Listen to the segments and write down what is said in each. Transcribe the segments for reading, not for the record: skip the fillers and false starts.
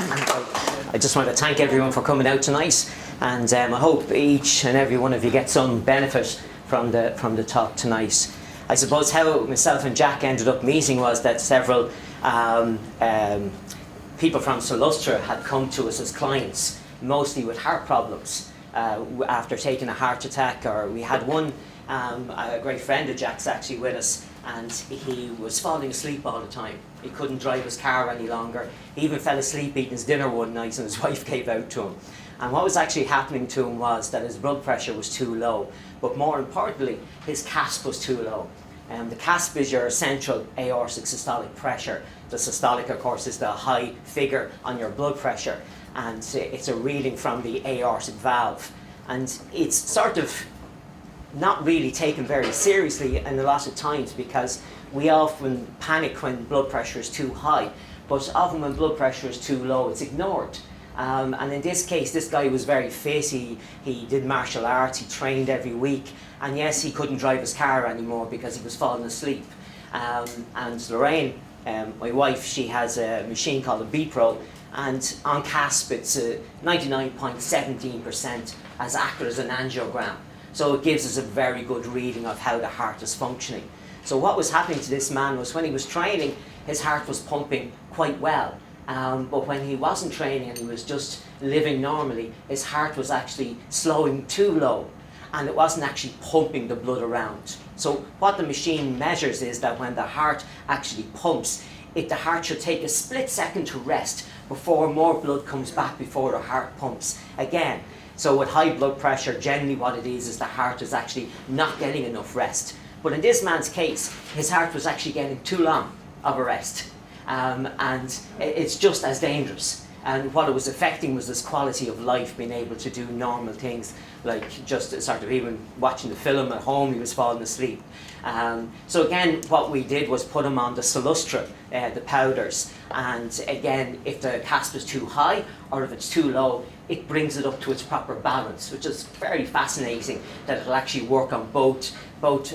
I just want to thank everyone for coming out tonight, and I hope each and every one of you get some benefit from the talk tonight. I suppose how myself and Jack ended up meeting was that several people from Salustra had come to us as clients, mostly with heart problems after taking a heart attack. Or we had one, a great friend of Jack's actually with us, and he was falling asleep all the time. He couldn't drive his car any longer. He even fell asleep eating his dinner one night, and his wife gave out to him. And what was actually happening to him was that his blood pressure was too low, but more importantly, his CASP was too low. The CASP is your central aortic systolic pressure. The systolic, of course, is the high figure on your blood pressure, and it's a reading from the aortic valve. And it's sort of not really taken very seriously in a lot of times, because we often panic when blood pressure is too high, but often when blood pressure is too low, it's ignored. And in this case, this guy was very fit. He did martial arts, he trained every week, and yes, he couldn't drive his car anymore because he was falling asleep. And Lorraine, my wife, she has a machine called a B-Pro, and on CASP it's 99.17% as accurate as an angiogram. So it gives us a very good reading of how the heart is functioning. So what was happening to this man was, when he was training, his heart was pumping quite well. But when he wasn't training and he was just living normally, his heart was actually slowing too low, and it wasn't actually pumping the blood around. So what the machine measures is that when the heart actually pumps, the heart should take a split second to rest before more blood comes back before the heart pumps again. So with high blood pressure, generally what it is the heart is actually not getting enough rest. But in this man's case, his heart was actually getting too long of a rest. And it's just as dangerous. And what it was affecting was this quality of life, being able to do normal things, like just sort of even watching the film at home. He was falling asleep. So again, what we did was put him on the Salustra, the powders. And again, if the CASP is too high or if it's too low, it brings it up to its proper balance, which is very fascinating that it'll actually work on both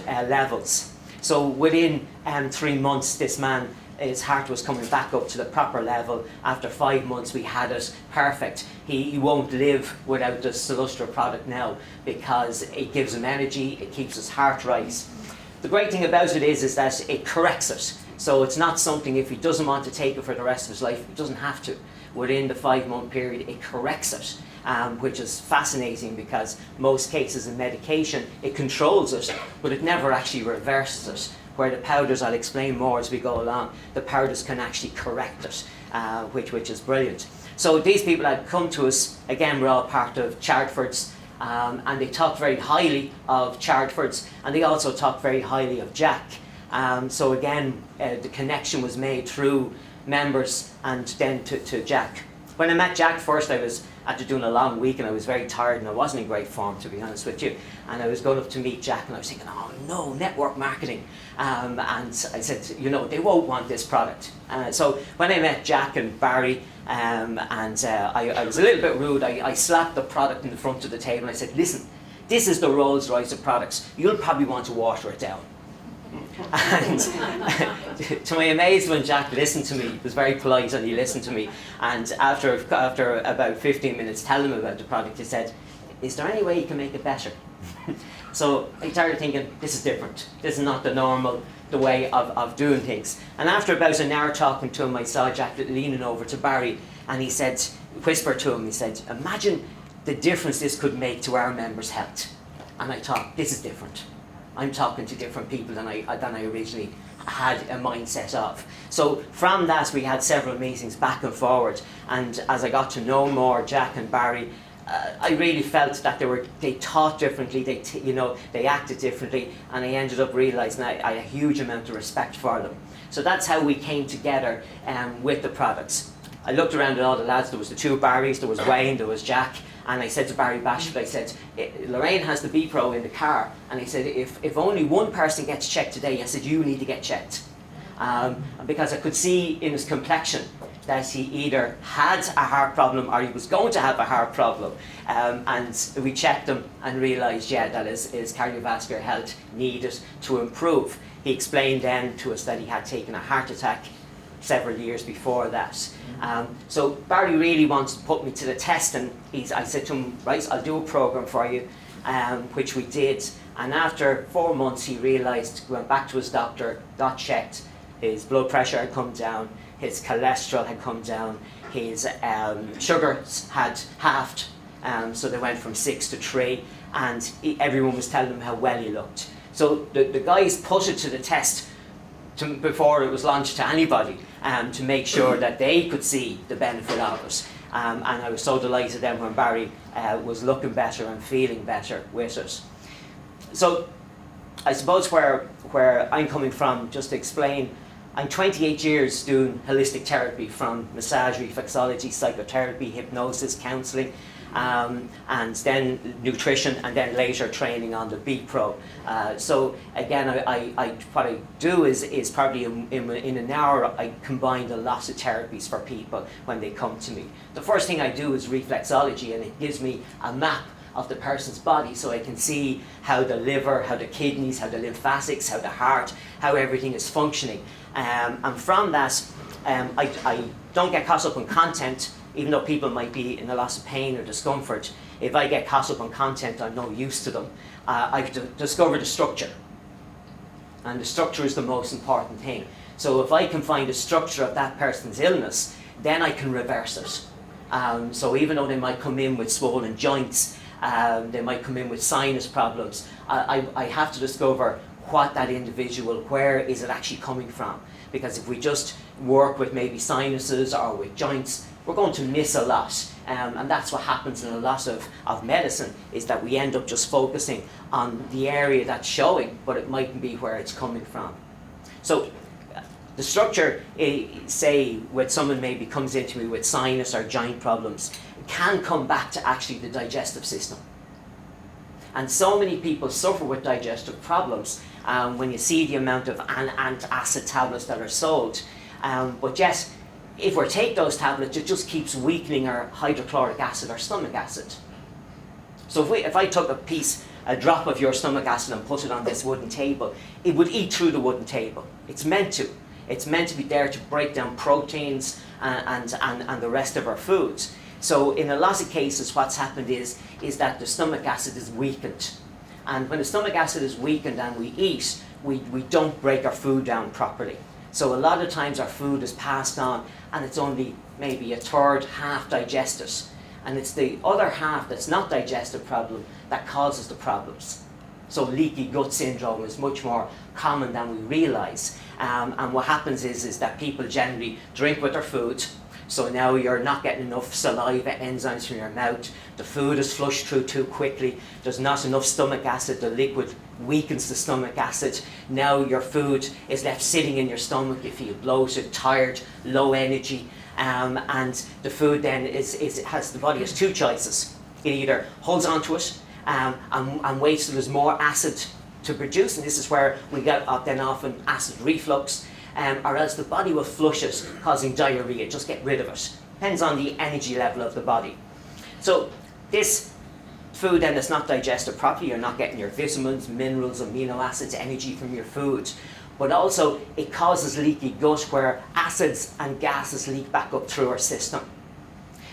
levels. So within 3 months, this man, his heart was coming back up to the proper level. After 5 months, we had it perfect. He won't live without the Salustra product now, because it gives him energy, it keeps his heart right. The great thing about it is that it corrects it. So it's not something, if he doesn't want to take it for the rest of his life, he doesn't have to. Within the 5-month period, it corrects it, which is fascinating, because most cases in medication, it controls it, but it never actually reverses it. Where the powders, I'll explain more as we go along, the powders can actually correct it, which is brilliant. So these people had come to us, again, we're all part of Chartford's, and they talked very highly of Chartford's, and they also talked very highly of Jack. So again, the connection was made through members and then to Jack. When I met Jack first, I was after doing a long week and I was very tired and I wasn't in great form, to be honest with you. And I was going up to meet Jack and I was thinking, oh no, network marketing. And I said, they won't want this product. So when I met Jack and Barry, I was a little bit rude, I slapped the product in the front of the table and I said, listen, this is the Rolls Royce of products. You'll probably want to water it down. And to my amazement, Jack listened to me. He was very polite and he listened to me. And after about 15 minutes telling him about the product, he said, is there any way you can make it better? So I started thinking, this is different. This is not the way of doing things. And after about an hour talking to him, I saw Jack leaning over to Barry and he said, whispered to him, he said, imagine the difference this could make to our members' health. And I thought, this is different. I'm talking to different people than I originally had a mindset of. So from that, we had several meetings back and forward, and as I got to know more Jack and Barry, I really felt that they thought differently, they acted differently, and I ended up realising I had a huge amount of respect for them. So that's how we came together with the products. I looked around at all the lads. There was the 2 Barrys, there was Wayne, there was Jack. And I said to Barry Bashford, I said, Lorraine has the B-Pro in the car. And I said, if only one person gets checked today, I said, you need to get checked. Because I could see in his complexion that he either had a heart problem or he was going to have a heart problem. And we checked him and realised, that his cardiovascular health needed to improve. He explained then to us that he had taken a heart attack several years before that. So Barry really wanted to put me to the test, and I said to him, right, I'll do a program for you, which we did. And after 4 months, he realised, went back to his doctor, got checked, his blood pressure had come down, his cholesterol had come down, his sugars had halved, so they went from 6 to 3, and everyone was telling him how well he looked. So the guys put it to the test before it was launched to anybody, to make sure that they could see the benefit of it. And I was so delighted then when Barry was looking better and feeling better with it. So I suppose where I'm coming from, just to explain, I'm 28 years doing holistic therapy, from massage, reflexology, psychotherapy, hypnosis, counselling, and then nutrition, and then later training on the B Pro. So again, what I do is probably in an hour, I combine a lot of therapies for people when they come to me. The first thing I do is reflexology, and it gives me a map of the person's body, so I can see how the liver, how the kidneys, how the lymphatics, how the heart, how everything is functioning. And from that, I don't get caught up in content, even though people might be in a lot of pain or discomfort. If I get caught up on content, I'm no use to them. I discover the structure, and the structure is the most important thing. So if I can find the structure of that person's illness, then I can reverse it. So even though they might come in with swollen joints, they might come in with sinus problems, I have to discover what that individual, where is it actually coming from? Because if we just work with maybe sinuses or with joints, we're going to miss a lot. And that's what happens in a lot of medicine, is that we end up just focusing on the area that's showing, but it mightn't be where it's coming from. So the structure, say with someone maybe comes into me with sinus or joint problems, can come back to actually the digestive system. And so many people suffer with digestive problems when you see the amount of antacid tablets that are sold. But yet, if we take those tablets, it just keeps weakening our hydrochloric acid, our stomach acid. So if I took a drop of your stomach acid and put it on this wooden table, it would eat through the wooden table. It's meant to. It's meant to be there to break down proteins and the rest of our foods. So in a lot of cases, what's happened is that the stomach acid is weakened. And when the stomach acid is weakened and we eat, we don't break our food down properly. So a lot of times our food is passed on, and it's only maybe a third, half digested. And it's the other half that's not digested problem that causes the problems. So leaky gut syndrome is much more common than we realise. And what happens is that people generally drink with their food. So now you're not getting enough saliva enzymes from your mouth. The food is flushed through too quickly. There's not enough stomach acid. The liquid weakens the stomach acid. Now your food is left sitting in your stomach. You feel bloated, tired, low energy. And the food then the body has two choices. It either holds onto it and waits till there's more acid to produce, and this is where we get then often acid reflux, or else the body will flush it, causing diarrhea, just get rid of it. Depends on the energy level of the body. So this food then is not digested properly. You're not getting your vitamins, minerals, amino acids, energy from your food. But also it causes leaky gut, where acids and gases leak back up through our system.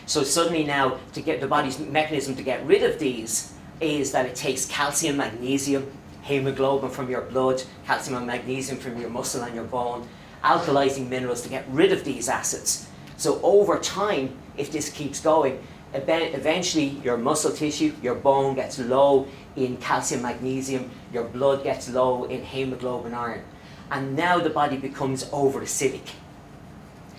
So suddenly now, to get the body's mechanism to get rid of these is that it takes calcium, magnesium, hemoglobin from your blood, calcium and magnesium from your muscle and your bone, alkalizing minerals to get rid of these acids. So over time, if this keeps going, eventually your muscle tissue, your bone gets low in calcium, magnesium, your blood gets low in hemoglobin, iron. And now the body becomes over-acidic.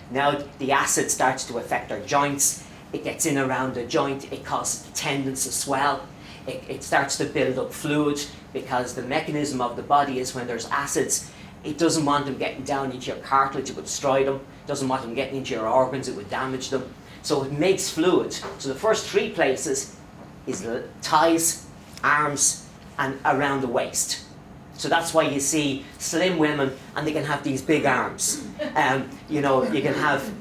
Now the acid starts to affect our joints. It gets in around the joint. It causes the tendons to swell. It starts to build up fluid, because the mechanism of the body is when there's acids, it doesn't want them getting down into your cartilage, it would destroy them. It doesn't want them getting into your organs, it would damage them. So it makes fluid. So the first three places is the thighs, arms, and around the waist. So that's why you see slim women and they can have these big arms. You can have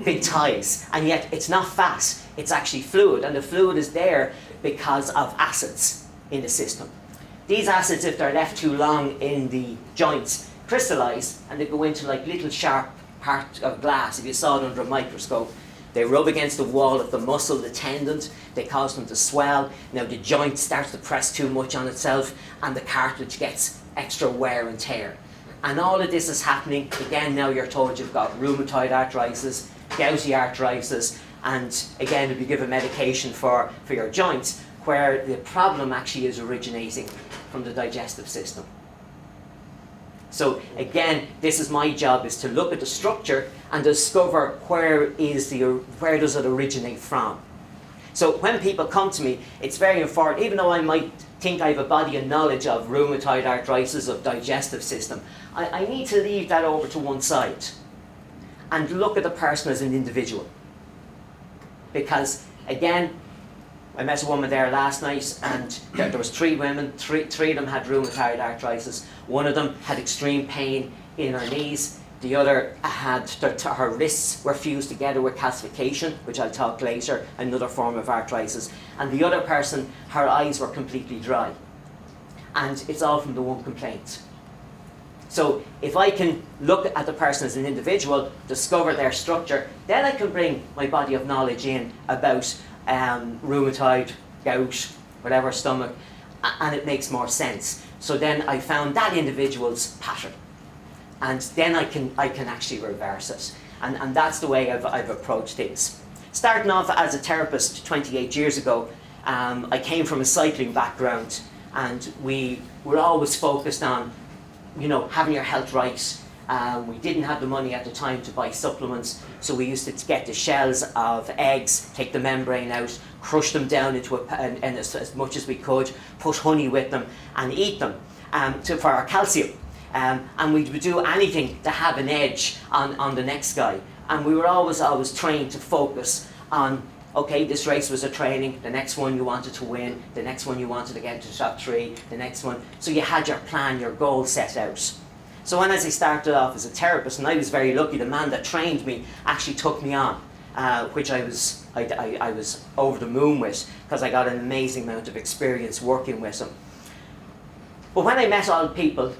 big thighs, and yet it's not fat, it's actually fluid, and the fluid is there because of acids in the system. These acids, if they're left too long in the joints, crystallise and they go into like little sharp part of glass. If you saw it under a microscope, they rub against the wall of the muscle, the tendon, they cause them to swell. Now the joint starts to press too much on itself and the cartilage gets extra wear and tear. And all of this is happening, again, now you're told you've got rheumatoid arthritis, gouty arthritis, and again, if you give a medication for your joints, where the problem actually is originating from the digestive system. So again, this is my job, is to look at the structure and discover where does it originate from. So when people come to me, it's very important, even though I might think I have a body of knowledge of rheumatoid arthritis, of digestive system, I need to leave that over to one side and look at the person as an individual. Because again, I met a woman there last night and there was 3 women, three of them had rheumatoid arthritis. One of them had extreme pain in her knees. The other had, her wrists were fused together with calcification, which I'll talk later, another form of arthritis. And the other person, her eyes were completely dry. And it's all from the one complaint. So if I can look at the person as an individual, discover their structure, then I can bring my body of knowledge in about rheumatoid, gout, whatever, stomach, and it makes more sense. So then I found that individual's pattern, and then I can actually reverse it. And that's the way I've approached things. Starting off as a therapist 28 years ago, I came from a cycling background, and we were always focused on, you know, having your health right. We didn't have the money at the time to buy supplements, so we used to get the shells of eggs, take the membrane out, crush them down into as much as we could, put honey with them, and eat them for our calcium. And we would do anything to have an edge on the next guy. And we were always trained to focus on, okay, this race was a training, the next one you wanted to win, the next one you wanted to get into the top 3, the next one. So you had your plan, your goal set out. So when as I started off as a therapist, and I was very lucky, the man that trained me actually took me on, which I was over the moon with, because I got an amazing amount of experience working with him. But when I met all the people,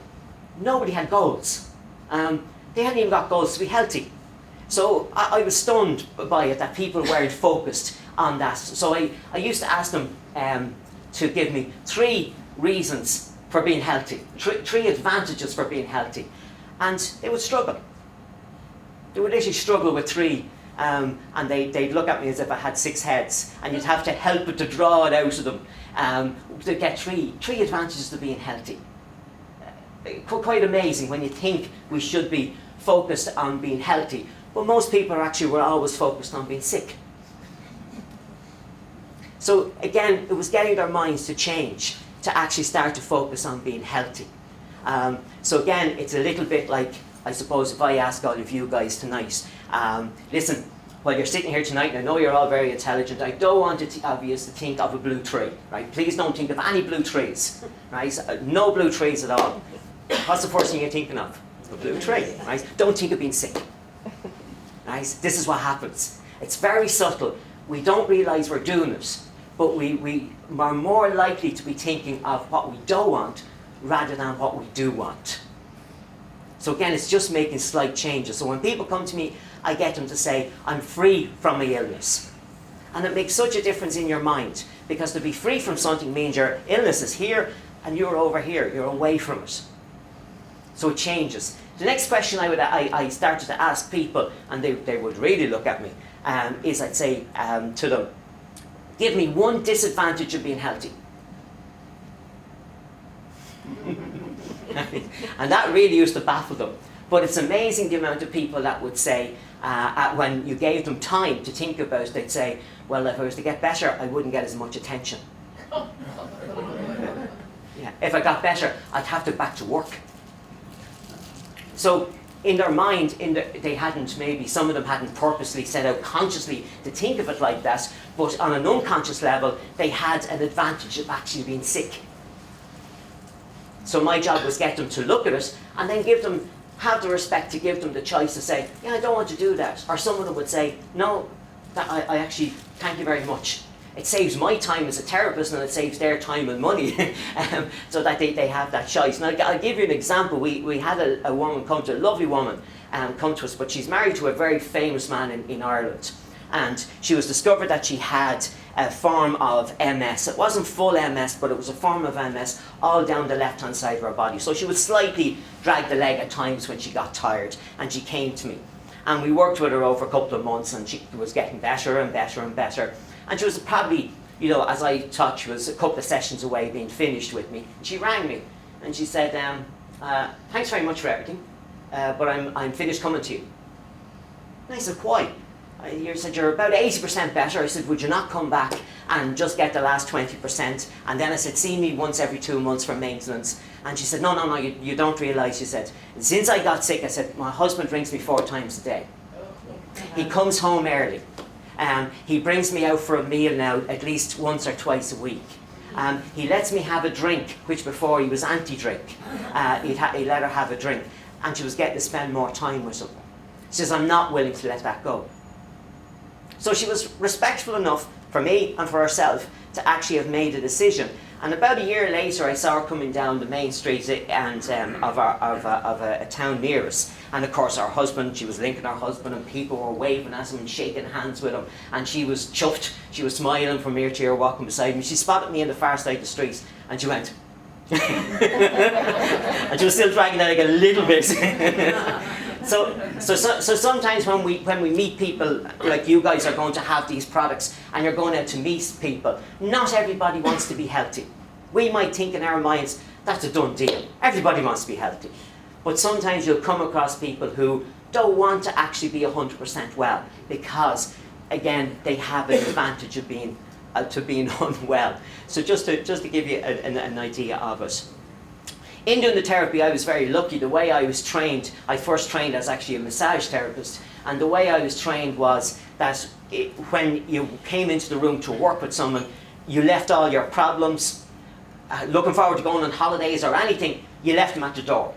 nobody had goals. They hadn't even got goals to be healthy. So I was stunned by it, that people weren't focused on that. So I used to ask them to give me 3 reasons for being healthy, 3 advantages for being healthy. And they would struggle. They would literally struggle with 3. And they'd look at me as if I had 6 heads. And you'd have to help it to draw it out of them to get 3 advantages to being healthy. Quite amazing when you think we should be focused on being healthy. But most people were always focused on being sick. So again, it was getting their minds to change, to actually start to focus on being healthy. So again, it's a little bit like, I suppose, if I ask all of you guys tonight, listen, while you're sitting here tonight, and I know you're all very intelligent, I don't want you to obvious to think of a blue tree, right? Please don't think of any blue trees, right? No blue trees at all. What's the first thing you're thinking of? A blue tree, right? Don't think of being sick, right? This is what happens. It's very subtle. We don't realise we're doing it, but we are more likely to be thinking of what we don't want rather than what we do want. So again, it's just making slight changes. So when people come to me, I get them to say, I'm free from my illness. And it makes such a difference in your mind, because to be free from something means your illness is here and you're over here, you're away from it. So it changes. The next question I started to ask people, and they would really look at me, is I'd say to them, give me one disadvantage of being healthy. And that really used to baffle them. But it's amazing the amount of people that would say, when you gave them time to think about it, they'd say, well, if I was to get better, I wouldn't get as much attention. Yeah. If I got better, I'd have to go back to work. So in their mind, they hadn't, maybe some of them hadn't purposely set out consciously to think of it like that, but on an unconscious level, they had an advantage of actually being sick. So my job was get them to look at it and then have the respect to give them the choice to say, yeah, I don't want to do that. Or some of them would say, no, I actually, thank you very much. It saves my time as a therapist, and it saves their time and money, so that they have that choice. And I'll give you an example. We had a woman come to, a lovely woman, come to us, but she's married to a very famous man in Ireland. And she was discovered that she had a form of MS. It wasn't full MS, but it was a form of MS all down the left-hand side of her body. So she would slightly drag the leg at times when she got tired, and she came to me. And we worked with her over a couple of months, and she was getting better and better and better. And she was probably, as I thought, she was a couple of sessions away being finished with me. And she rang me, and she said, thanks very much for everything, but I'm finished coming to you. And I said, why? You said you're about 80% better. I said, would you not come back and just get the last 20%? And then I said, see me once every 2 months for maintenance. And she said, no, you don't realise. She said, since I got sick, I said, my husband rings me 4 times a day. He comes home early. He brings me out for a meal now at least once or twice a week. He lets me have a drink, which before he was anti-drink. He let her have a drink. And she was getting to spend more time with him. She says, I'm not willing to let that go. So she was respectful enough for me and for herself to actually have made a decision. And about a year later, I saw her coming down the main street of a town near us. And of course, her husband, she was linking her husband, and people were waving at him and shaking hands with him. And she was chuffed. She was smiling from ear to ear, walking beside me. She spotted me in the far side of the street, and she went. And she was still dragging that like a little bit. So sometimes when we meet people, like you guys are going to have these products and you're going out to meet people, not everybody wants to be healthy. We might think in our minds, that's a done deal. Everybody wants to be healthy. But sometimes you'll come across people who don't want to actually be 100% well because, again, they have an advantage of being unwell. So just to give you an idea of it. In doing the therapy, I was very lucky. The way I was trained, I first trained as actually a massage therapist, and the way I was trained was that when you came into the room to work with someone, you left all your problems, looking forward to going on holidays or anything, you left them at the door.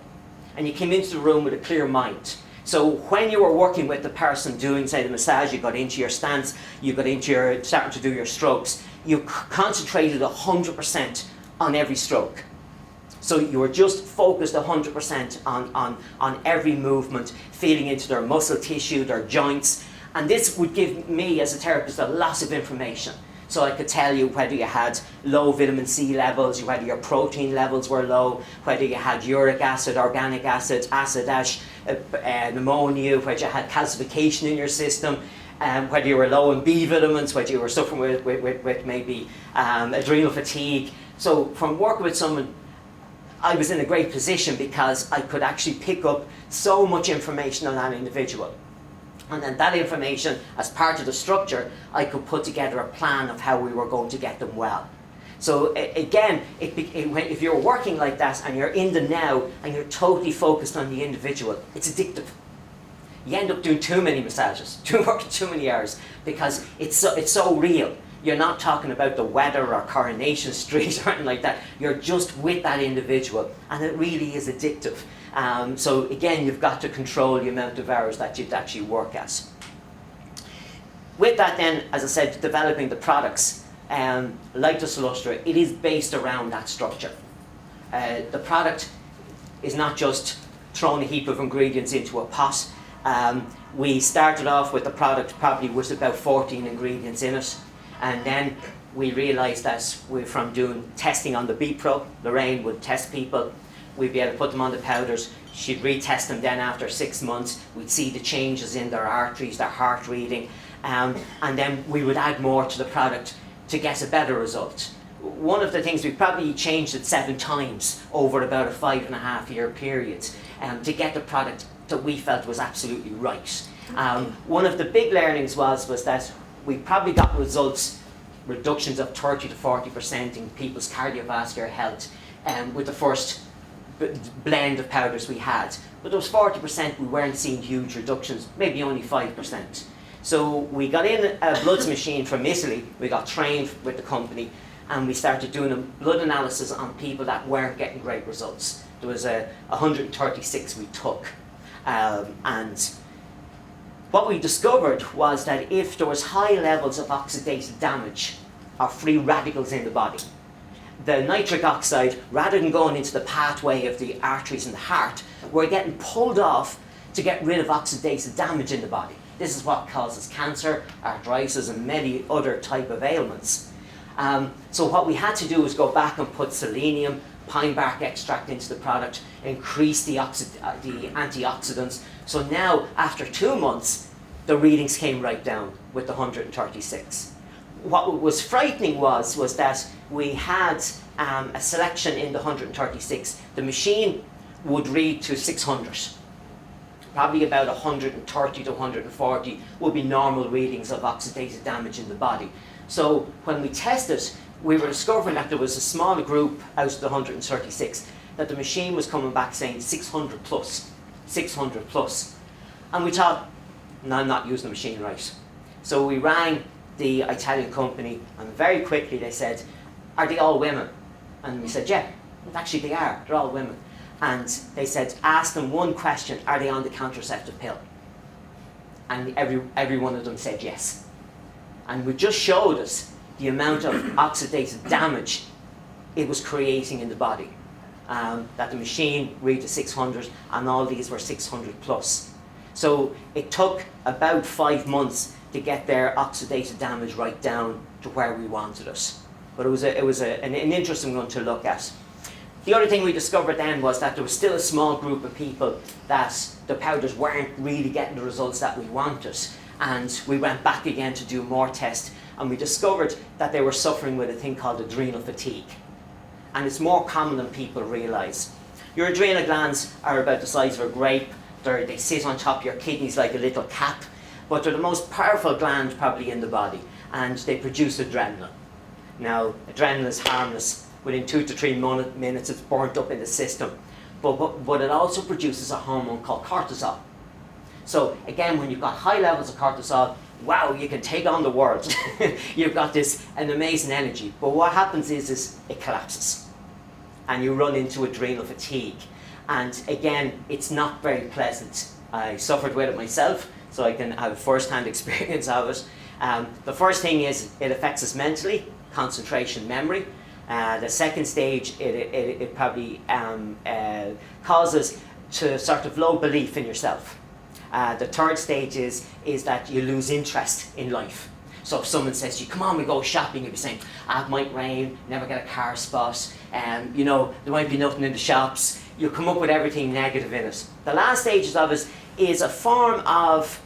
And you came into the room with a clear mind. So when you were working with the person doing, say, the massage, you got into your stance, you got into your, starting to do your strokes, you concentrated 100% on every stroke. So you were just focused 100% on every movement, feeling into their muscle tissue, their joints. And this would give me, as a therapist, a lot of information. So I could tell you whether you had low vitamin C levels, whether your protein levels were low, whether you had uric acid, organic acid, acid ash, pneumonia, whether you had calcification in your system, whether you were low in B vitamins, whether you were suffering with maybe adrenal fatigue. So from working with someone, I was in a great position because I could actually pick up so much information on that individual. And then that information, as part of the structure, I could put together a plan of how we were going to get them well. So again, if you're working like that and you're in the now and you're totally focused on the individual, it's addictive. You end up doing too many massages, working too many hours, because it's so real. You're not talking about the weather or Coronation Street or anything like that. You're just with that individual, and it really is addictive. So again, you've got to control the amount of hours that you'd actually work at. With that then, as I said, developing the products, like the Salustra, it is based around that structure. The product is not just throwing a heap of ingredients into a pot. We started off with the product probably with about 14 ingredients in it. And then we realised that from doing testing on the B-Pro, Lorraine would test people, we'd be able to put them on the powders, she'd retest them then after 6 months, we'd see the changes in their arteries, their heart reading, and then we would add more to the product to get a better result. One of the things, we probably changed it 7 times over about a 5.5 year period to get the product that we felt was absolutely right. One of the big learnings was that we probably got reductions of 30 to 40% in people's cardiovascular health with the first blend of powders we had. But those 40% we weren't seeing huge reductions, maybe only 5%. So we got in a bloods machine from Italy, we got trained with the company, and we started doing a blood analysis on people that weren't getting great results. There was 136 we took. And what we discovered was that if there was high levels of oxidative damage are free radicals in the body. The nitric oxide, rather than going into the pathway of the arteries in the heart, we're getting pulled off to get rid of oxidative damage in the body. This is what causes cancer, arthritis, and many other type of ailments. So what we had to do was go back and put selenium, pine bark extract into the product, increase the antioxidants. So now, after 2 months, the readings came right down with the 136. What was frightening was that we had a selection in the 136. The machine would read to 600. Probably about 130 to 140 would be normal readings of oxidative damage in the body. So when we tested, we were discovering that there was a smaller group out of the 136, that the machine was coming back saying 600 plus, 600 plus. And we thought, no, I'm not using the machine right. So we rang the Italian company, and very quickly they said, are they all women? And we said, yeah, actually they are, they're all women. And they said, ask them one question, are they on the contraceptive pill? And every one of them said yes. And we just showed us the amount of oxidative damage it was creating in the body. That the machine read to 600, and all these were 600 plus. So it took about 5 months to get their oxidative damage right down to where we wanted it. But it was an interesting one to look at. The other thing we discovered then was that there was still a small group of people that the powders weren't really getting the results that we wanted. And we went back again to do more tests, and we discovered that they were suffering with a thing called adrenal fatigue. And it's more common than people realise. Your adrenal glands are about the size of a grape. They sit on top of your kidneys like a little cap, but they're the most powerful gland probably in the body, and they produce adrenaline. Now, adrenaline is harmless. Within 2 to 3 minutes, it's burnt up in the system. But it also produces a hormone called cortisol. So again, when you've got high levels of cortisol, wow, you can take on the world. You've got an amazing energy. But what happens is it collapses, and you run into adrenal fatigue. And again, it's not very pleasant. I suffered with it myself, so I can have a first-hand experience of it. The first thing is it affects us mentally, concentration, memory. The second stage, it probably causes to sort of low belief in yourself. The third stage is that you lose interest in life. So if someone says to you, come on, we go shopping, you'll be saying, it might rain, never get a car spot, there might be nothing in the shops. You'll come up with everything negative in it. The last stages of it is a form of,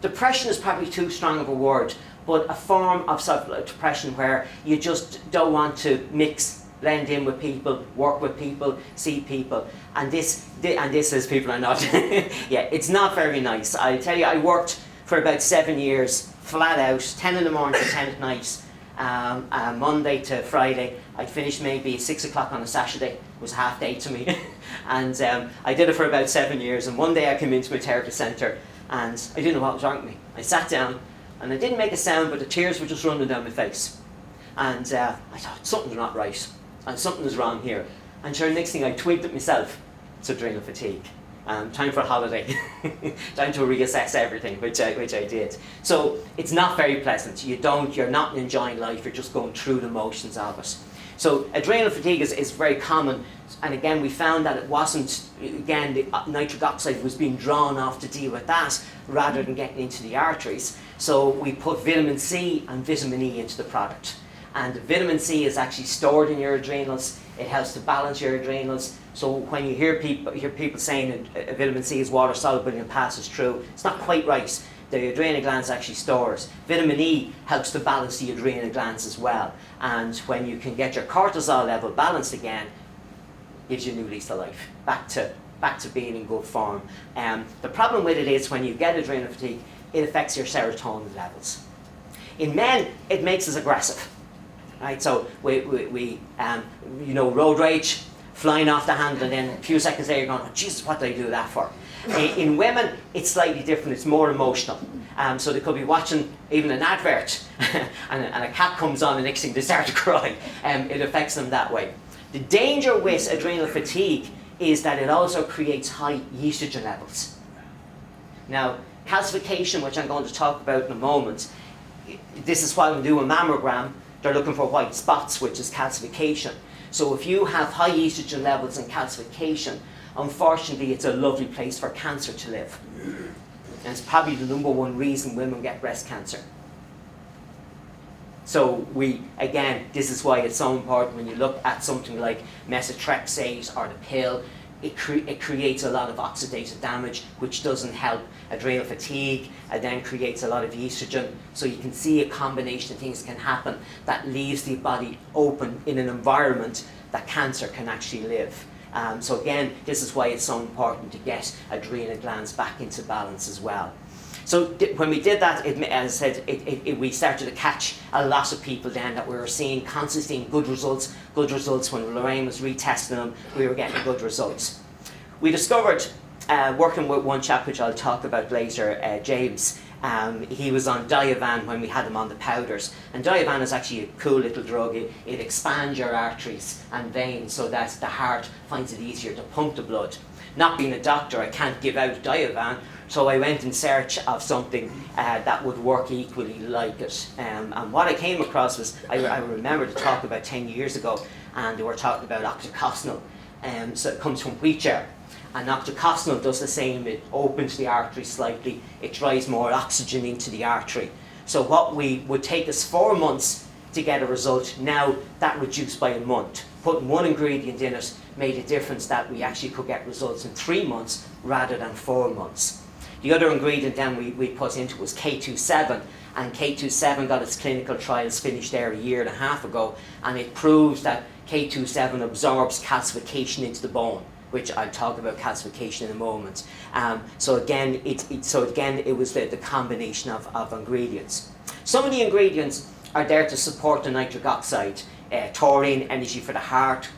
depression is probably too strong of a word, but a form of depression where you just don't want to mix, blend in with people, work with people, see people. And this is people are not. Yeah, it's not very nice. I tell you, I worked for about 7 years, flat out, 10 in the morning to 10 at night, Monday to Friday. I'd finish maybe 6 o'clock on a Saturday. It was half day to me. And I did it for about 7 years. And one day I came into my therapy centre and I didn't know what was wrong with me. I sat down and I didn't make a sound, but the tears were just running down my face. And I thought, something's not right. And something is wrong here. And sure, next thing I twigged it myself. It's adrenal fatigue. Time for a holiday. Time to reassess everything, which I did. So it's not very pleasant. You're not enjoying life. You're just going through the motions of it. So adrenal fatigue is very common. And again, we found that it wasn't, again, the nitric oxide was being drawn off to deal with that rather than getting into the arteries. So we put vitamin C and vitamin E into the product. And the vitamin C is actually stored in your adrenals. It helps to balance your adrenals. So when you hear people saying vitamin C is water soluble and passes through, it's not quite right. The adrenal glands actually stores. Vitamin E helps to balance the adrenal glands as well. And when you can get your cortisol level balanced again, gives you a new lease of life, back to being in good form. The problem with it is when you get adrenal fatigue, it affects your serotonin levels. In men, it makes us aggressive. Right, so we road rage, flying off the handle, and then a few seconds later you're going, oh, Jesus, what did I do that for? In women, it's slightly different. It's more emotional. So they could be watching even an advert, and a cat comes on, and next thing they start to cry. It affects them that way. The danger with adrenal fatigue is that it also creates high estrogen levels. Now, calcification, which I'm going to talk about in a moment, this is why we do a mammogram. they're looking for white spots, which is calcification. So if you have high estrogen levels and calcification, unfortunately it's a lovely place for cancer to live. And it's probably the #1 reason women get breast cancer. So again, this is why it's so important when you look at something like methotrexate or the pill, it creates a lot of oxidative damage, which doesn't help adrenal fatigue, and then creates a lot of estrogen. So you can see a combination of things can happen that leaves the body open in an environment that cancer can actually live. So again, this is why it's so important to get adrenal glands back into balance as well. So when we did that, as I said, we started to catch a lot of people then that we were constantly seeing good results when Lorraine was retesting them, we were getting good results. We discovered, working with one chap, which I'll talk about later, James, he was on Diovan when we had him on the powders. And Diovan is actually a cool little drug. It expands your arteries and veins so that the heart finds it easier to pump the blood. Not being a doctor, I can't give out Diovan, so I went in search of something that would work equally like it. And what I came across was, I remember the talk about 10 years ago, and they were talking about octocosnol. So it comes from wheat germ. And octocosnol does the same. It opens the artery slightly, it drives more oxygen into the artery. So what would take us 4 months to get a result, now that reduced by a month. Putting one ingredient in it made a difference that we actually could get results in 3 months rather than 4 months. The other ingredient then we put into was K27, and K27 got its clinical trials finished there 1.5 years ago, and it proves that K27 absorbs calcification into the bone, which I'll talk about calcification in a moment. So again, it was the combination of ingredients. Some of the ingredients are there to support the nitric oxide, taurine, energy for the heart,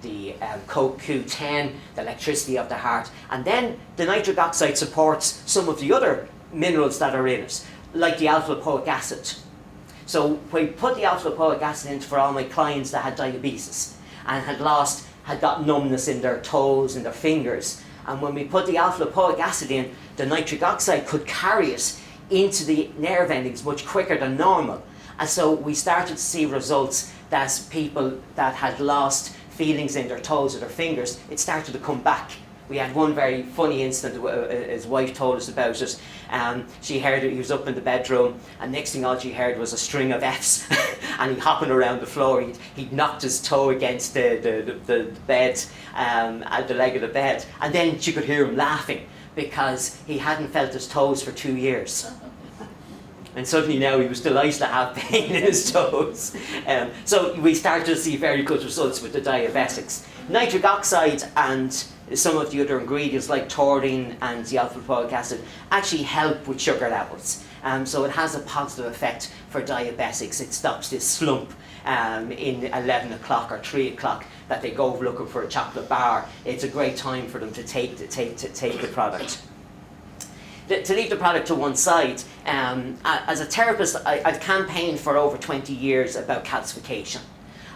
the CoQ10, the electricity of the heart, and then the nitric oxide supports some of the other minerals that are in it, like the alpha-lipoic acid. So we put the alpha-lipoic acid in for all my clients that had diabetes and had got numbness in their toes and their fingers, and when we put the alpha-lipoic acid in, the nitric oxide could carry it into the nerve endings much quicker than normal. And so we started to see results that people that had lost feelings in their toes or their fingers, it started to come back. We had one very funny incident, his wife told us about it. She heard it, he was up in the bedroom, and next thing all she heard was a string of Fs, and he hopping around the floor. He'd knocked his toe against the bed, at the leg of the bed, and then she could hear him laughing because he hadn't felt his toes for 2 years. And suddenly now he was delighted to have pain in his toes. So we started to see very good results with the diabetics. Nitric oxide and some of the other ingredients like taurine and the alpha-lipoic acid actually help with sugar levels. So it has a positive effect for diabetics. It stops this slump in 11 o'clock or 3 o'clock that they go looking for a chocolate bar. It's a great time for them to take the product. To leave the product to one side, as a therapist, I've campaigned for over 20 years about calcification.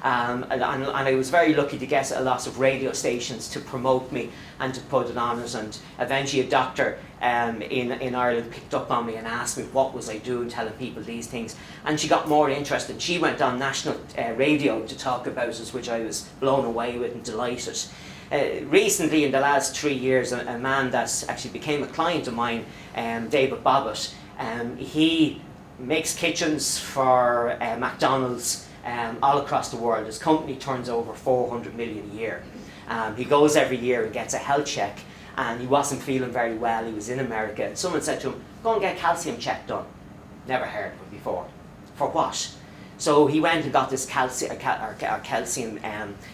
And I was very lucky to get a lot of radio stations to promote me and to put it on it, and eventually a doctor in Ireland picked up on me and asked me what was I doing telling people these things, and she got more interested. She went on national radio to talk about it, which I was blown away with and delighted. Recently, in the last 3 years, a man that actually became a client of mine, David Bobbitt, he makes kitchens for McDonald's all across the world. His company turns over 400 million a year. He goes every year and gets a health check, and he wasn't feeling very well. He was in America, and someone said to him, "Go and get calcium check done." Never heard of it before. For what? So he went and got this calcium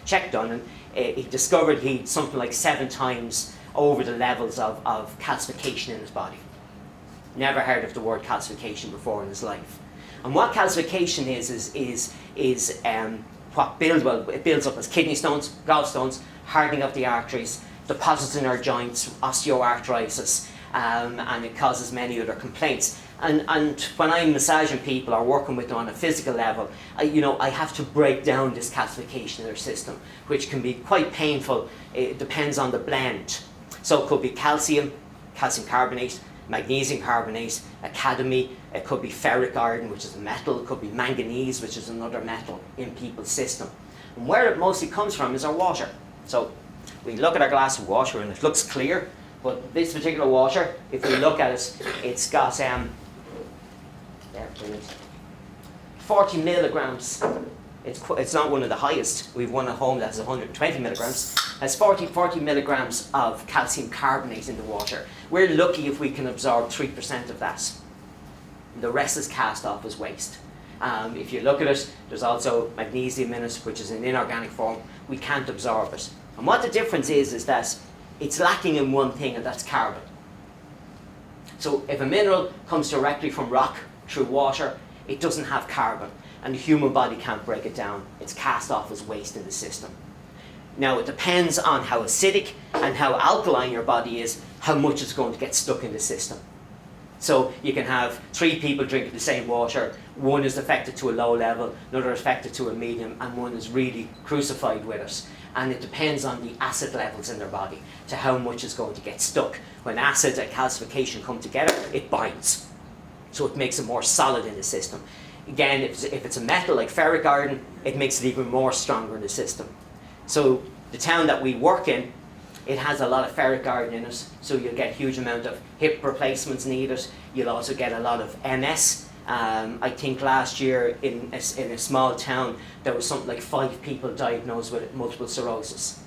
check done, and he discovered he'd something like 7 times over the levels of calcification in his body. Never heard of the word calcification before in his life. And what calcification is what it builds up as kidney stones, gallstones, hardening of the arteries, deposits in our joints, osteoarthritis, and it causes many other complaints. And when I'm massaging people or working with them on a physical level, I have to break down this calcification in their system, which can be quite painful. It depends on the blend. So it could be calcium carbonate, magnesium carbonate, cadmium, it could be ferric iron, which is a metal, it could be manganese, which is another metal in people's system. And where it mostly comes from is our water. So we look at our glass of water and it looks clear, but this particular water, if we look at it, it's got 40 milligrams. It's not one of the highest. We've one at home that has 120 milligrams. Has 40 milligrams of calcium carbonate in the water. We're lucky if we can absorb 3% of that. The rest is cast off as waste. If you look at it, there's also magnesium in it, which is in inorganic form. We can't absorb it. And what the difference is that it's lacking in one thing, and that's carbon. So if a mineral comes directly from rock through water, it doesn't have carbon, and the human body can't break it down. It's cast off as waste in the system. Now, it depends on how acidic and how alkaline your body is, how much it's going to get stuck in the system. So you can have 3 people drinking the same water. One is affected to a low level, another affected to a medium, and one is really crucified with it. And it depends on the acid levels in their body to how much is going to get stuck. When acid and calcification come together, it binds. So it makes it more solid in the system. Again, if it's a metal like ferric iron, it makes it even more stronger in the system. So the town that we work in, it has a lot of ferric iron in it, so you'll get a huge amount of hip replacements needed. You'll also get a lot of MS. I think last year in a small town, there was something like 5 people diagnosed with multiple sclerosis.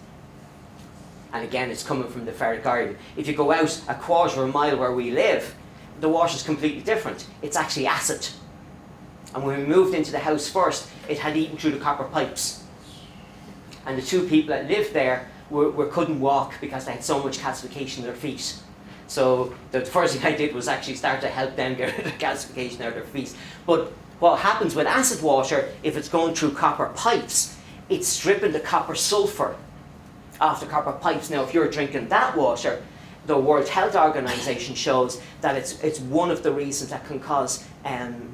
And again, it's coming from the ferric iron. If you go out a quarter of a mile where we live, the water's completely different. It's actually acid. And when we moved into the house first, it had eaten through the copper pipes. And the 2 people that lived there couldn't walk because they had so much calcification in their feet. So the first thing I did was actually start to help them get rid of the calcification out of their feet. But what happens with acid water, if it's going through copper pipes, it's stripping the copper sulfur off the copper pipes. Now, if you're drinking that water, the World Health Organization shows that it's one of the reasons that can cause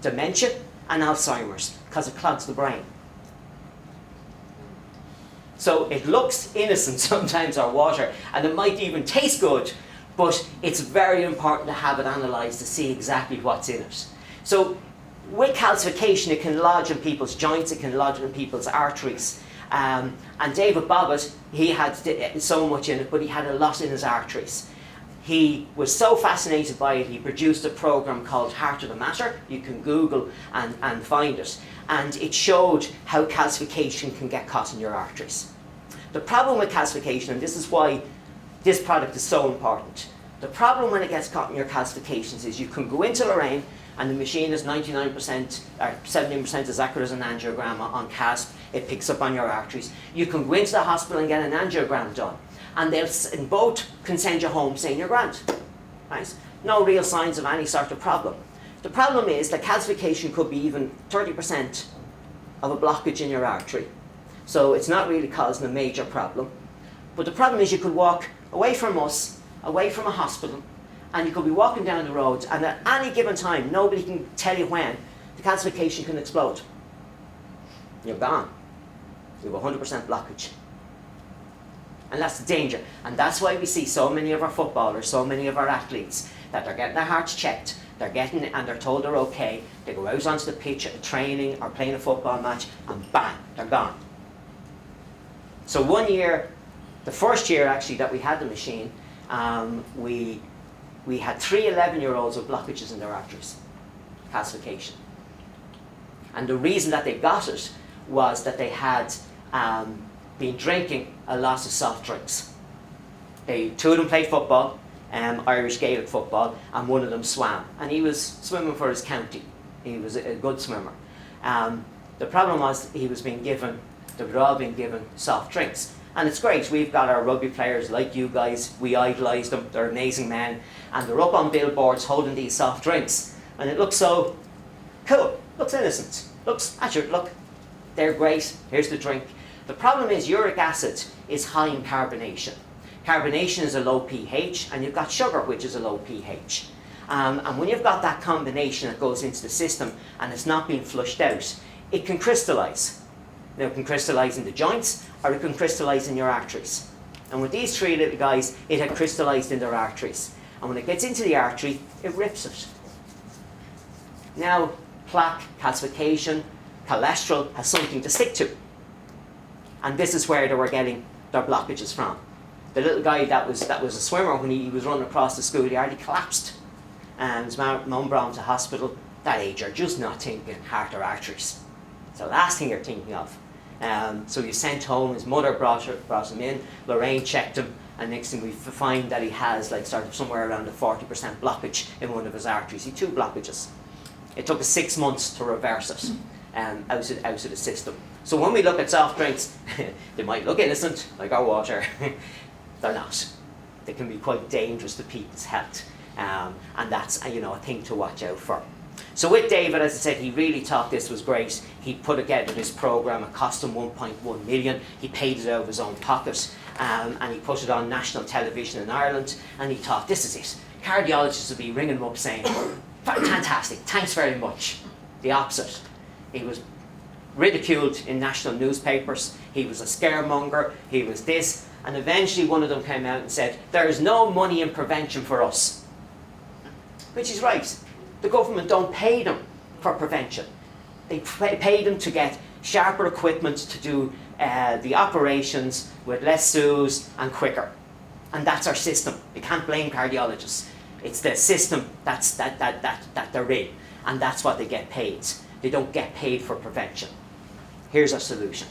dementia and Alzheimer's, because it clogs the brain. So it looks innocent sometimes, our water, and it might even taste good, but it's very important to have it analysed to see exactly what's in it. So with calcification, it can lodge in people's joints, it can lodge in people's arteries. And David Bobbitt, he had so much in it, but he had a lot in his arteries. He was so fascinated by it, he produced a program called Heart of the Matter. You can Google and find it. And it showed how calcification can get caught in your arteries. The problem with calcification, and this is why this product is so important, the problem when it gets caught in your calcifications is you can go into Lorraine and the machine is 99% or 17% as accurate as an angiogram on CASP. It picks up on your arteries. You can go into the hospital and get an angiogram done, and they'll both can send you home saying you're grand. Right? No real signs of any sort of problem. The problem is that calcification could be even 30% of a blockage in your artery. So it's not really causing a major problem. But the problem is you could walk away from us, away from a hospital, and you could be walking down the road, and at any given time, nobody can tell you when, the calcification can explode. You're gone. You have 100% blockage. And that's the danger. And that's why we see so many of our footballers, so many of our athletes, that they're getting their hearts checked, and they're told they're okay. They go out onto the pitch at training or playing a football match, and bang, they're gone. So one year, the first year actually that we had the machine, we had 3 11-year-olds with blockages in their arteries, calcification. And the reason that they got it was that they had been drinking a lot of soft drinks. 2 of them played football, Irish Gaelic football, and one of them swam. And he was swimming for his county. He was a good swimmer. The problem was they were all being given soft drinks. And it's great, we've got our rugby players like you guys, we idolise them, they're amazing men, and they're up on billboards holding these soft drinks. And it looks so cool, looks innocent, look, they're great, here's the drink. The problem is uric acid is high in carbonation. Carbonation is a low pH, and you've got sugar, which is a low pH. And when you've got that combination that goes into the system and it's not being flushed out, it can crystallise. Now it can crystallise in the joints, or it can crystallise in your arteries. And with these 3 little guys, it had crystallised in their arteries. and when it gets into the artery, it rips it. Now, plaque, calcification, cholesterol has something to stick to. And this is where they were getting their blockages from. The little guy that was a swimmer, when he was running across the schoolyard, he collapsed. And his mum brought him to hospital. That age, you're just not thinking heart or arteries. It's the last thing you're thinking of. So he was sent home, his mother brought him in, Lorraine checked him, and next thing we find that he has like sort of somewhere around a 40% blockage in one of his arteries. He had 2 blockages. It took us 6 months to reverse it out of the system. So when we look at soft drinks, they might look innocent, like our water. They're not. They can be quite dangerous to people's health. And that's a thing to watch out for. So with David, as I said, he really thought this was great. He put together this program. It cost him 1.1 million. He paid it out of his own pocket, and he put it on national television in Ireland. And he thought, this is it. Cardiologists would be ringing him up saying, fantastic, thanks very much. The opposite. He was ridiculed in national newspapers. He was a scaremonger. He was this. And eventually one of them came out and said, there is no money in prevention for us. Which is right. The government don't pay them for prevention. They pay them to get sharper equipment to do the operations with less sous and quicker. And that's our system. You can't blame cardiologists. It's the system that they're in. And that's what they get paid. They don't get paid for prevention. Here's our solution.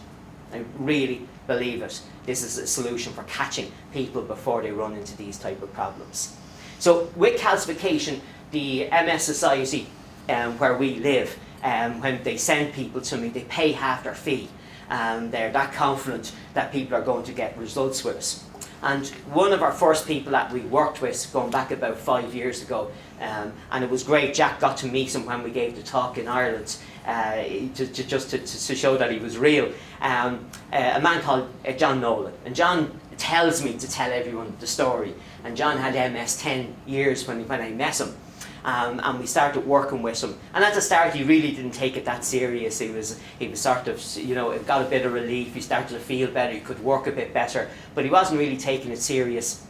I really believe it. This is a solution for catching people before they run into these type of problems. So with calcification, the MS Society where we live, when they send people to me, they pay half their fee. They're that confident that people are going to get results with us. And one of our first people that we worked with, going back about 5 years ago, and it was great, Jack got to meet him when we gave the talk in Ireland, to show that he was real. A man called John Nolan. And John tells me to tell everyone the story. And John had MS 10 years when I met him. And we started working with him. And at the start, he really didn't take it that serious. He was sort of, it got a bit of relief. He started to feel better. He could work a bit better. But he wasn't really taking it serious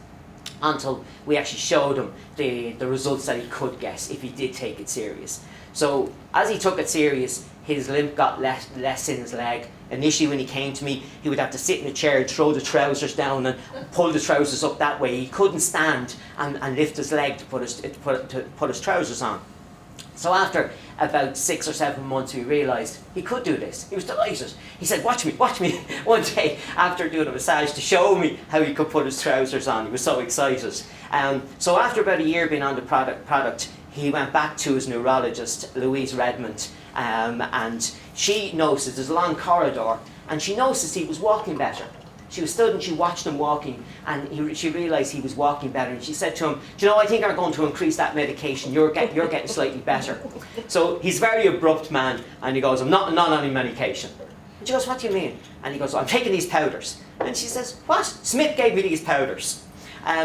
until we actually showed him the results that he could get if he did take it serious. So as he took it serious, his limp got less in his leg. Initially when he came to me, he would have to sit in a chair, throw the trousers down and pull the trousers up that way. He couldn't stand and lift his leg to put his trousers on. So after about 6 or 7 months, we realised he could do this. He was delighted. He said, watch me, one day after doing a massage to show me how he could put his trousers on. He was so excited. So after about a year being on the product, he went back to his neurologist, Louise Redmond, and she noticed there's a long corridor, and she noticed he was walking better. She was stood and she watched him walking, and she realised he was walking better, and she said to him, do you know, I think I'm going to increase that medication. You're getting slightly better. So he's a very abrupt man, and he goes, I'm not on any medication. And she goes, what do you mean? And he goes, I'm taking these powders. And she says, what? Smith gave me these powders.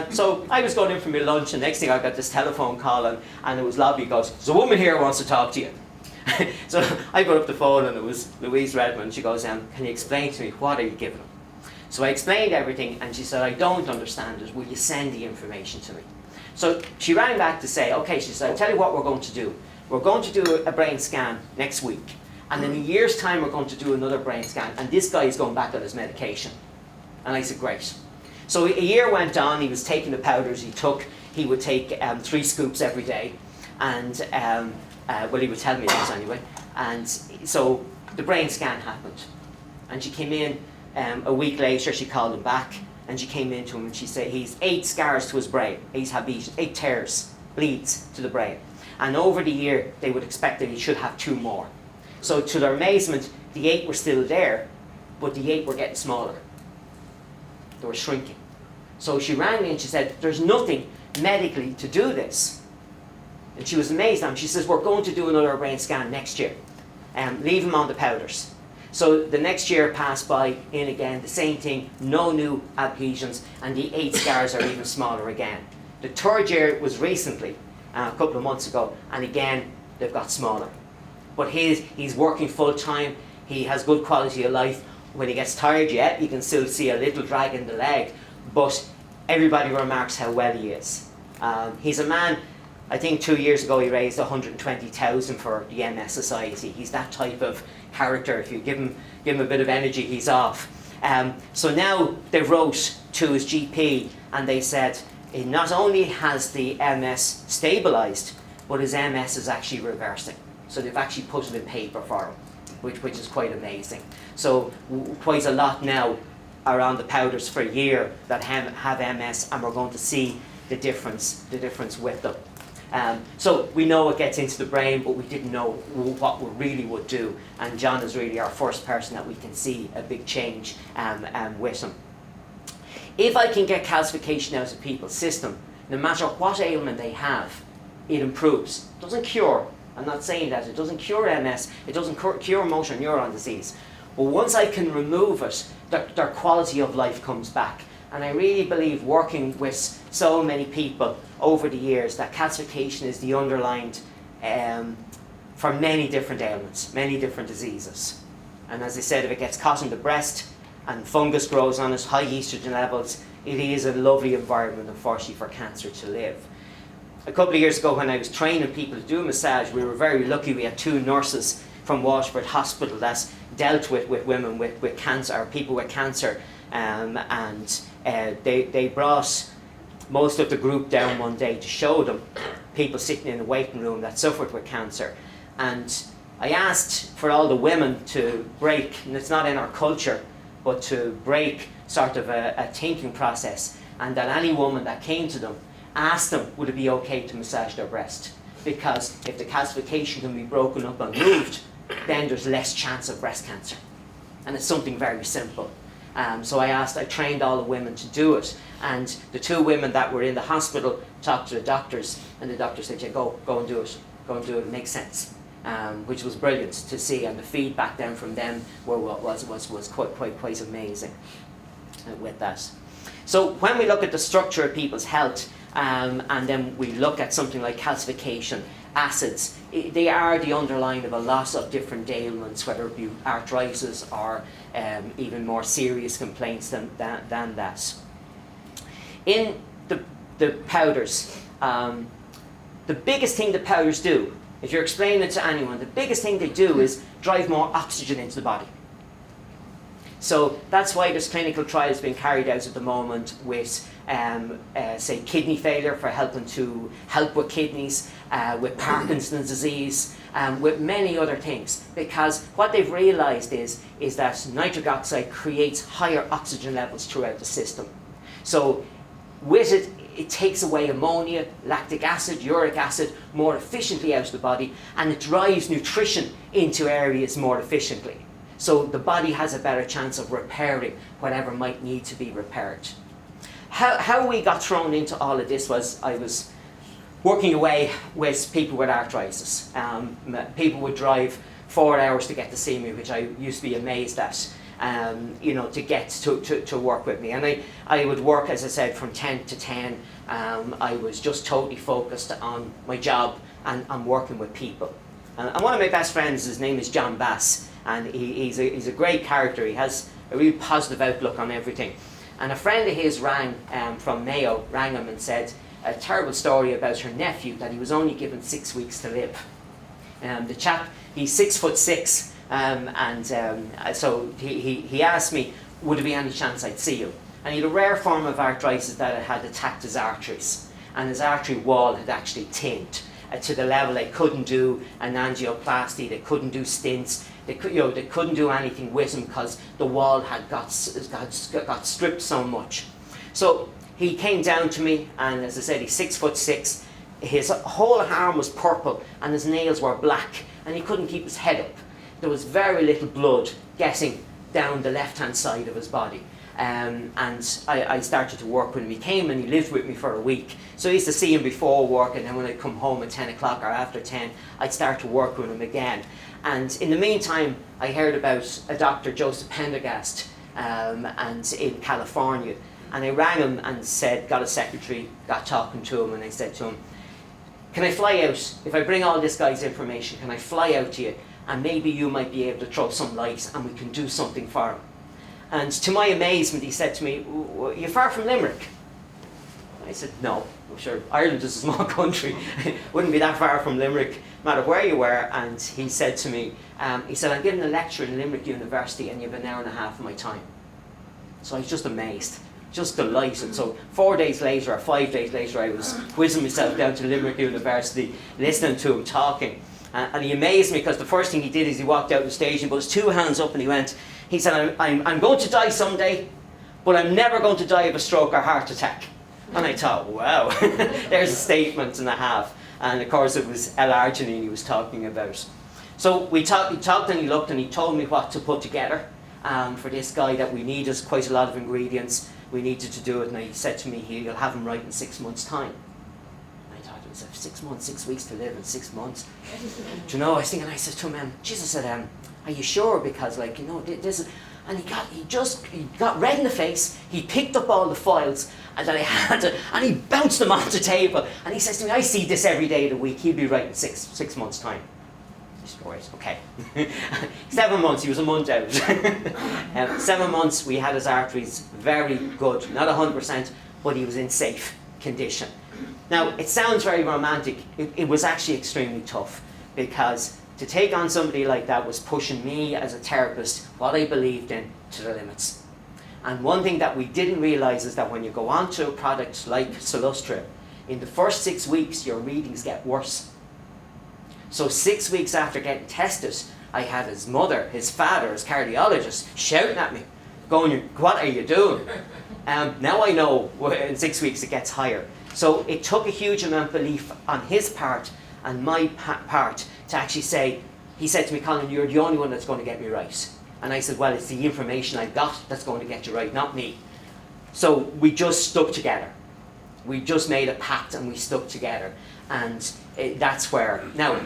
So I was going in for my lunch, and next thing I got this telephone call, and it was Lobby. He goes, there's a woman here who wants to talk to you. So I got up the phone, and it was Louise Redmond. She goes, can you explain to me, what are you giving him? So I explained everything, and she said, I don't understand it. Will you send the information to me? So she rang back to say, okay, she said, I'll tell you what we're going to do. We're going to do a brain scan next week. And in a year's time, we're going to do another brain scan. And this guy is going back on his medication. And I said, great. So a year went on. He was taking the powders he took. He would take 3 scoops every day. And, well, he would tell me this anyway. And so the brain scan happened. And she came in. A week later, she called him back, and she came in to him, and she said he's 8 scars to his brain, 8 tears, bleeds to the brain. And over the year, they would expect that he should have 2 more. So to their amazement, the 8 were still there, but the 8 were getting smaller. They were shrinking. So she rang me and she said, there's nothing medically to do this. And she was amazed at him. She says, we're going to do another brain scan next year. Leave him on the powders. So the next year passed by, in again, the same thing, no new adhesions, and the 8 scars are even smaller again. The 3rd year was recently, a couple of months ago, and again, they've got smaller. But he's working full time, he has good quality of life. When he gets tired, you can still see a little drag in the leg, but everybody remarks how well he is. He's a man, I think 2 years ago he raised 120,000 for the MS Society. He's that type of character. If you give him a bit of energy, he's off. So now they wrote to his GP and they said, not only has the MS stabilised, but his MS is actually reversing. So they've actually put it in paper for him, which is quite amazing. So quite a lot now are on the powders for a year that have MS, and we're going to see the difference with them. So we know it gets into the brain, but we didn't know what it really would do. And John is really our first person that we can see a big change with him. If I can get calcification out of people's system, no matter what ailment they have, it improves. It doesn't cure. I'm not saying that. It doesn't cure MS. It doesn't cure motor neuron disease. But once I can remove it, their quality of life comes back. And I really believe, working with so many people over the years, that calcification is the underlying for many different ailments, many different diseases. And as I said, if it gets caught in the breast and fungus grows on it, high estrogen levels, it is a lovely environment, unfortunately, for cancer to live. A couple of years ago, when I was training people to do a massage, we were very lucky. We had 2 nurses from Waterford Hospital that dealt with women with cancer, or people with cancer, and they brought most of the group down one day to show them people sitting in a waiting room that suffered with cancer. And I asked for all the women to break, and it's not in our culture, but to break sort of a thinking process, and that any woman that came to them, asked them would it be okay to massage their breast, because if the calcification can be broken up and moved, then there's less chance of breast cancer. And it's something very simple. So I trained all the women to do it, and the 2 women that were in the hospital talked to the doctors, and the doctor said, yeah, go and do it, it makes sense, which was brilliant to see, and the feedback then from them was quite amazing with that. So when we look at the structure of people's health, and then we look at something like calcification, acids, they are the underlying of a lot of different ailments, whether it be arthritis or even more serious complaints than that. In the powders, the biggest thing the powders do, if you're explaining it to anyone, the biggest thing they do is drive more oxygen into the body. So that's why there's clinical trials being carried out at the moment with, say, kidney failure, for help with kidneys, with Parkinson's disease, with many other things. Because what they've realised is that nitric oxide creates higher oxygen levels throughout the system. So with it, it takes away ammonia, lactic acid, uric acid more efficiently out of the body, and it drives nutrition into areas more efficiently. So the body has a better chance of repairing whatever might need to be repaired. How we got thrown into all of this was, I was working away with people with arthritis. People would drive 4 hours to get to see me, which I used to be amazed at, to get to work with me. And I would work, as I said, from 10 to 10. I was just totally focused on my job and working with people. And one of my best friends, his name is John Bass, and he's a great character. He has a really positive outlook on everything. And a friend of his from Mayo rang him and said a terrible story about her nephew, that he was only given 6 weeks to live. The chap, he's 6'6", so he asked me, would there be any chance I'd see him? And he had a rare form of arthritis that had attacked his arteries, and his artery wall had actually thinned to the level they couldn't do an angioplasty, they couldn't do stents, they couldn't do anything with him because the wall had got stripped so much. So he came down to me, and as I said, he's 6'6". His whole arm was purple and his nails were black, and he couldn't keep his head up. There was very little blood getting down the left-hand side of his body. And I started to work with him. He came and he lived with me for a week. So I used to see him before work, and then when I'd come home at 10 o'clock or after 10, I'd start to work with him again. And in the meantime, I heard about a Dr. Joseph Pendergast and in California. And I rang him and said, got a secretary, got talking to him, and I said to him, can I fly out? If I bring all this guy's information, can I fly out to you? And maybe you might be able to throw some light and we can do something for him. And to my amazement, he said to me, you're far from Limerick? I said, no. I'm sure Ireland is a small country, wouldn't be that far from Limerick, no matter where you were. And he said to me, he said, I'm giving a lecture in Limerick University and you have an hour and a half of my time. So I was just amazed, just delighted. So 4 days later, or 5 days later, I was whizzing myself down to Limerick University, listening to him talking. And he amazed me because the first thing he did is he walked out on the stage and put his 2 hands up and he said, I'm going to die someday, but I'm never going to die of a stroke or heart attack. And I thought, wow, there's a statement and a half. And of course it was l-arginine he was talking about. So he talked and he looked and he told me what to put together for this guy, that we needed quite a lot of ingredients. We needed to do it, and he said to me, you'll have him right in 6 months' time. And I thought, it was 6 months, 6 weeks to live in 6 months. Do you know, I was thinking, I said to him, Jesus, I said, are you sure? Because, like, you know, this is... And he got red in the face, he picked up all the files, and then I had to, and he bounced them off the table, and he says to me, I see this every day of the week, he'll be right in six months' time. I said, right, okay. 7 months, he was a month out. 7 months, we had his arteries very good, not 100%, but he was in safe condition. Now, it sounds very romantic, it was actually extremely tough, because to take on somebody like that was pushing me as a therapist, what I believed in, to the limits. And one thing that we didn't realise is that when you go on to a product like Salustra, in the first 6 weeks your readings get worse. So 6 weeks after getting tested, I had his mother, his father, his cardiologist shouting at me, going, what are you doing? Now I know in 6 weeks it gets higher. So it took a huge amount of belief on his part and my part to actually say, he said to me, Colin, you're the only one that's going to get me right. And I said, well, it's the information I've got that's going to get you right, not me. So we just stuck together. We just made a pact and we stuck together. And that's where, now,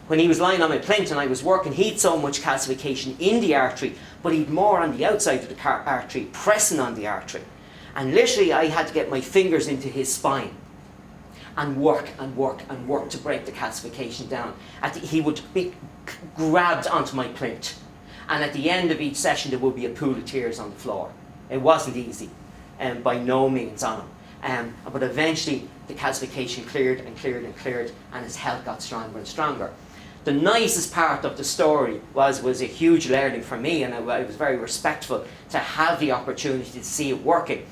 when he was lying on my plinth and I was working, he'd so much calcification in the artery, but he'd more on the outside of the artery, pressing on the artery. And literally I had to get my fingers into his spine and work and work and work to break the calcification down. He would be grabbed onto my plinth, and at the end of each session there would be a pool of tears on the floor. It wasn't easy, by no means on him. But eventually the calcification cleared and cleared and cleared, and his health got stronger and stronger. The nicest part of the story was a huge learning for me, and I was very respectful to have the opportunity to see it working.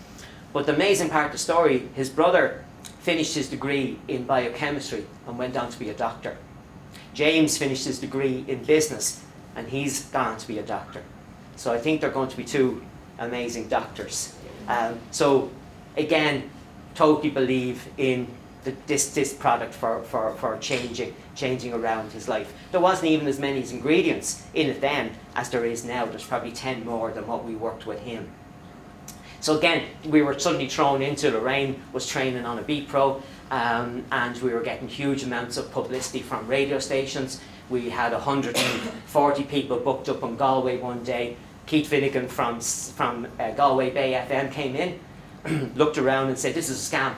But the amazing part of the story, his brother finished his degree in biochemistry and went on to be a doctor. James finished his degree in business and he's gone on to be a doctor. So I think they're going to be two amazing doctors. So again, totally believe in this product for changing around his life. There wasn't even as many ingredients in it then as there is now. There's probably 10 more than what we worked with him. So again, we were suddenly thrown into, Lorraine was training on a B-Pro, and we were getting huge amounts of publicity from radio stations. We had 140 people booked up on Galway one day. Keith Finnegan from Galway Bay FM came in, looked around and said, this is a scam.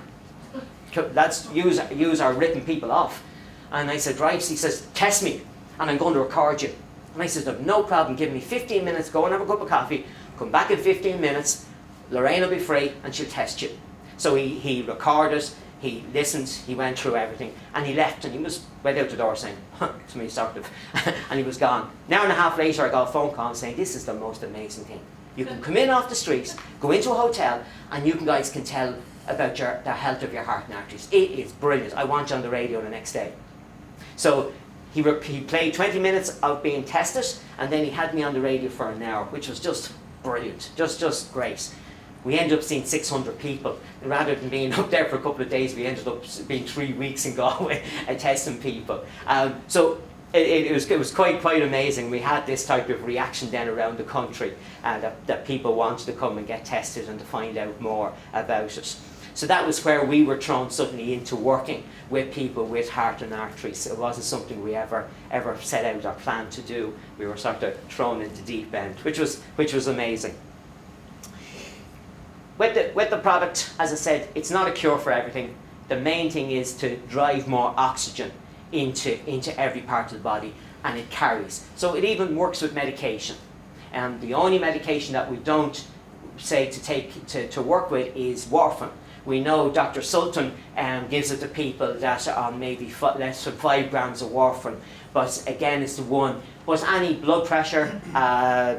Let's use our ripping people off. And I said, right. He says, test me and I'm going to record you. And I said, no problem, give me 15 minutes, go and have a cup of coffee, come back in 15 minutes, Lorraine will be free and she'll test you. So he recorded, he listened, he went through everything, and he left, and he went out the door saying, huh, to me sort of, and he was gone. An hour and a half later I got a phone call saying, this is the most amazing thing. You can come in off the streets, go into a hotel, and you guys can tell about the health of your heart and arteries. It is brilliant. I want you on the radio the next day. So he played 20 minutes of being tested, and then he had me on the radio for an hour, which was just brilliant, just great. We ended up seeing 600 people. And rather than being up there for a couple of days, we ended up being 3 weeks in Galway and testing people. So it was quite amazing. We had this type of reaction then around the country, that people wanted to come and get tested and to find out more about it. So that was where we were thrown suddenly into working with people with heart and arteries. It wasn't something we ever set out or planned to do. We were sort of thrown into deep end, which was amazing. With the product, as I said, it's not a cure for everything. The main thing is to drive more oxygen into every part of the body, and it carries. So it even works with medication. The only medication that we don't say to take to work with is warfarin, We know Dr. Sultan gives it to people that are on maybe less than 5 grams of warfarin, but again it's the one. But any blood pressure,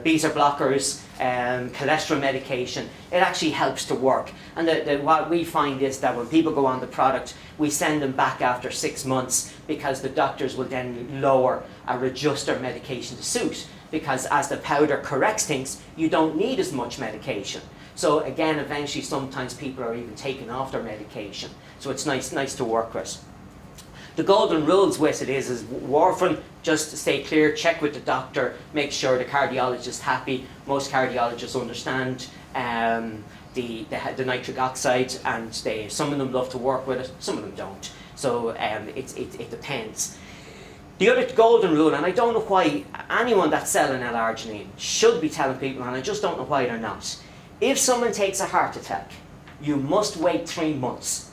beta blockers, cholesterol medication, it actually helps to work. And what we find is that when people go on the product, we send them back after 6 months, because the doctors will then lower or adjust their medication to suit. Because as the powder corrects things, you don't need as much medication. So again, eventually sometimes people are even taking off their medication. So it's nice to work with. The golden rules with it is warfarin, just stay clear, check with the doctor, make sure the cardiologist is happy. Most cardiologists understand the nitric oxide, and some of them love to work with it, some of them don't. So it depends. The other golden rule, and I don't know why anyone that's selling l-arginine should be telling people, and I just don't know why they're not. If someone takes a heart attack, you must wait 3 months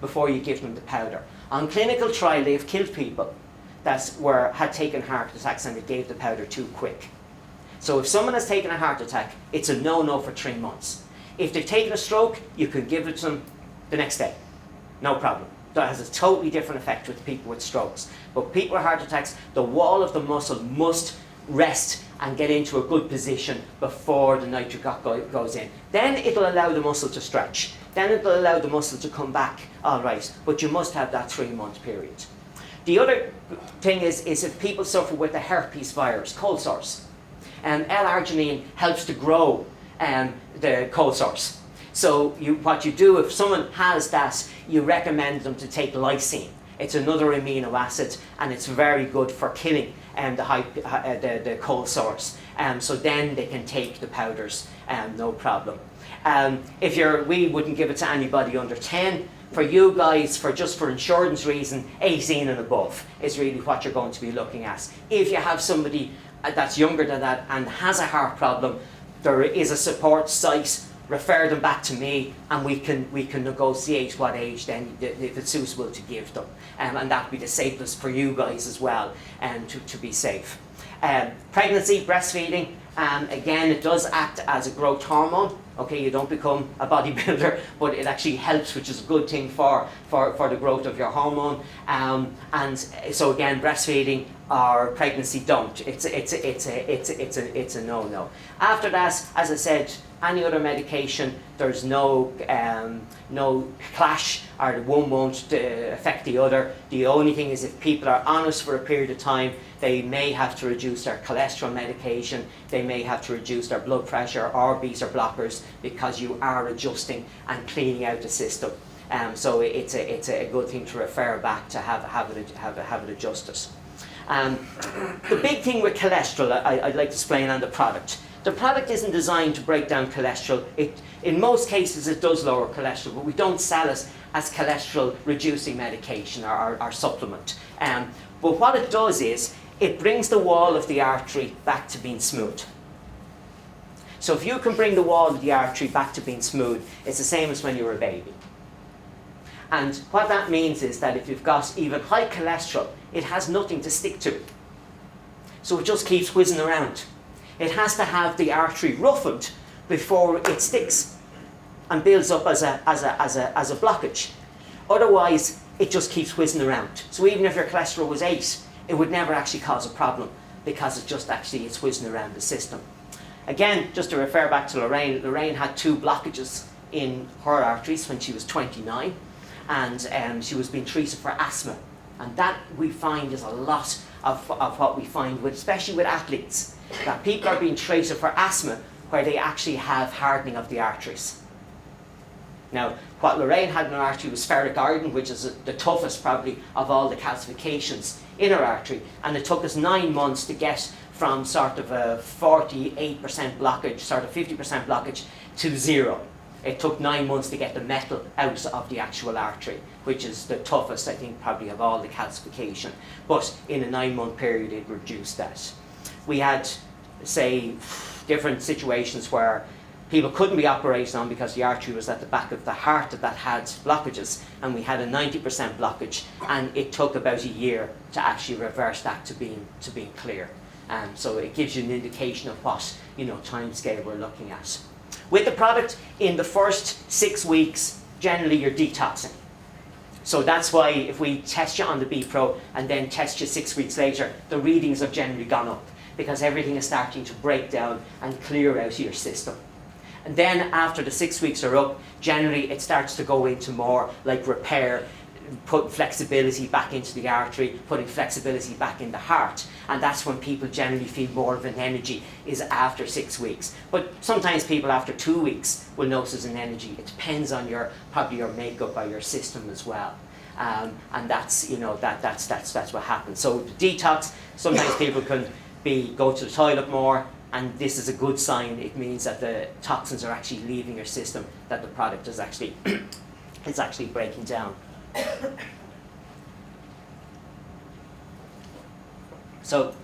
before you give them the powder. On clinical trial, they have killed people that had taken heart attacks and they gave the powder too quick. So if someone has taken a heart attack, it's a no-no for 3 months. If they've taken a stroke, you can give it to them the next day. No problem. That has a totally different effect with people with strokes. But people with heart attacks, the wall of the muscle must rest and get into a good position before the nitric oxide goes in. Then it'll allow the muscle to stretch. Then it'll allow the muscle to come back all right. But you must have that 3-month period. The other thing is if people suffer with the herpes virus, cold sores, l-arginine helps to grow the cold sores. So what you do, if someone has that, you recommend them to take lysine. It's another amino acid, and it's very good for killing the cold sores. So then they can take the powders, no problem. We wouldn't give it to anybody under 10. For you guys, for insurance reason, 18 and above is really what you're going to be looking at. If you have somebody that's younger than that and has a heart problem, there is a support site. Refer them back to me, and we can negotiate what age then, if it's suitable, to give them, and that would be the safest for you guys as well, to be safe. Pregnancy, breastfeeding, again, it does act as a growth hormone. Okay, you don't become a bodybuilder, but it actually helps, which is a good thing for the growth of your hormone. And so again, breastfeeding or pregnancy, don't. It's a no-no. After that, as I said, any other medication, there's no clash, or the one won't affect the other. The only thing is, if people are on us for a period of time, they may have to reduce their cholesterol medication, they may have to reduce their blood pressure or beta blockers, because you are adjusting and cleaning out the system. So it's a good thing to refer back to have it adjusted. The big thing with cholesterol, I'd like to explain on the product. The product isn't designed to break down cholesterol. In most cases, it does lower cholesterol, but we don't sell it as cholesterol-reducing medication or supplement. But what it does is, it brings the wall of the artery back to being smooth. So if you can bring the wall of the artery back to being smooth, it's the same as when you were a baby. And what that means is that if you've got even high cholesterol, it has nothing to stick to. So it just keeps whizzing around. It has to have the artery roughened before it sticks and builds up as a blockage. Otherwise, it just keeps whizzing around. So even if your cholesterol was 8, it would never actually cause a problem, because it's whizzing around the system. Again, just to refer back to Lorraine, Lorraine had 2 blockages in her arteries when she was 29, and she was being treated for asthma. And that, we find, is a lot of what we find, especially with athletes, that people are being treated for asthma where they actually have hardening of the arteries. Now, what Lorraine had in her artery was ferric iron, which is the toughest probably of all the calcifications in her artery, and it took us 9 months to get from sort of a 48% blockage, sort of 50% blockage, to 0. It took 9 months to get the metal out of the actual artery, which is the toughest, I think, probably of all the calcification. But in a 9-month period, it reduced that. We had, say, different situations where people couldn't be operated on because the artery was at the back of the heart that had blockages, and we had a 90% blockage, and it took about a year to actually reverse that to being clear. So it gives you an indication of what time scale we're looking at. With the product, in the first 6 weeks, generally you're detoxing. So that's why if we test you on the B-Pro and then test you 6 weeks later, the readings have generally gone up because everything is starting to break down and clear out of your system. And then after the 6 weeks are up, generally it starts to go into more like repair, putting flexibility back into the artery, putting flexibility back in the heart. And that's when people generally feel more of an energy, is after 6 weeks. But sometimes people after 2 weeks will notice an energy. It depends on probably your makeup or your system as well. And that's, that's what happens. So the detox, sometimes people can go to the toilet more, and this is a good sign. It means that the toxins are actually leaving your system, that the product is actually it's actually breaking down. So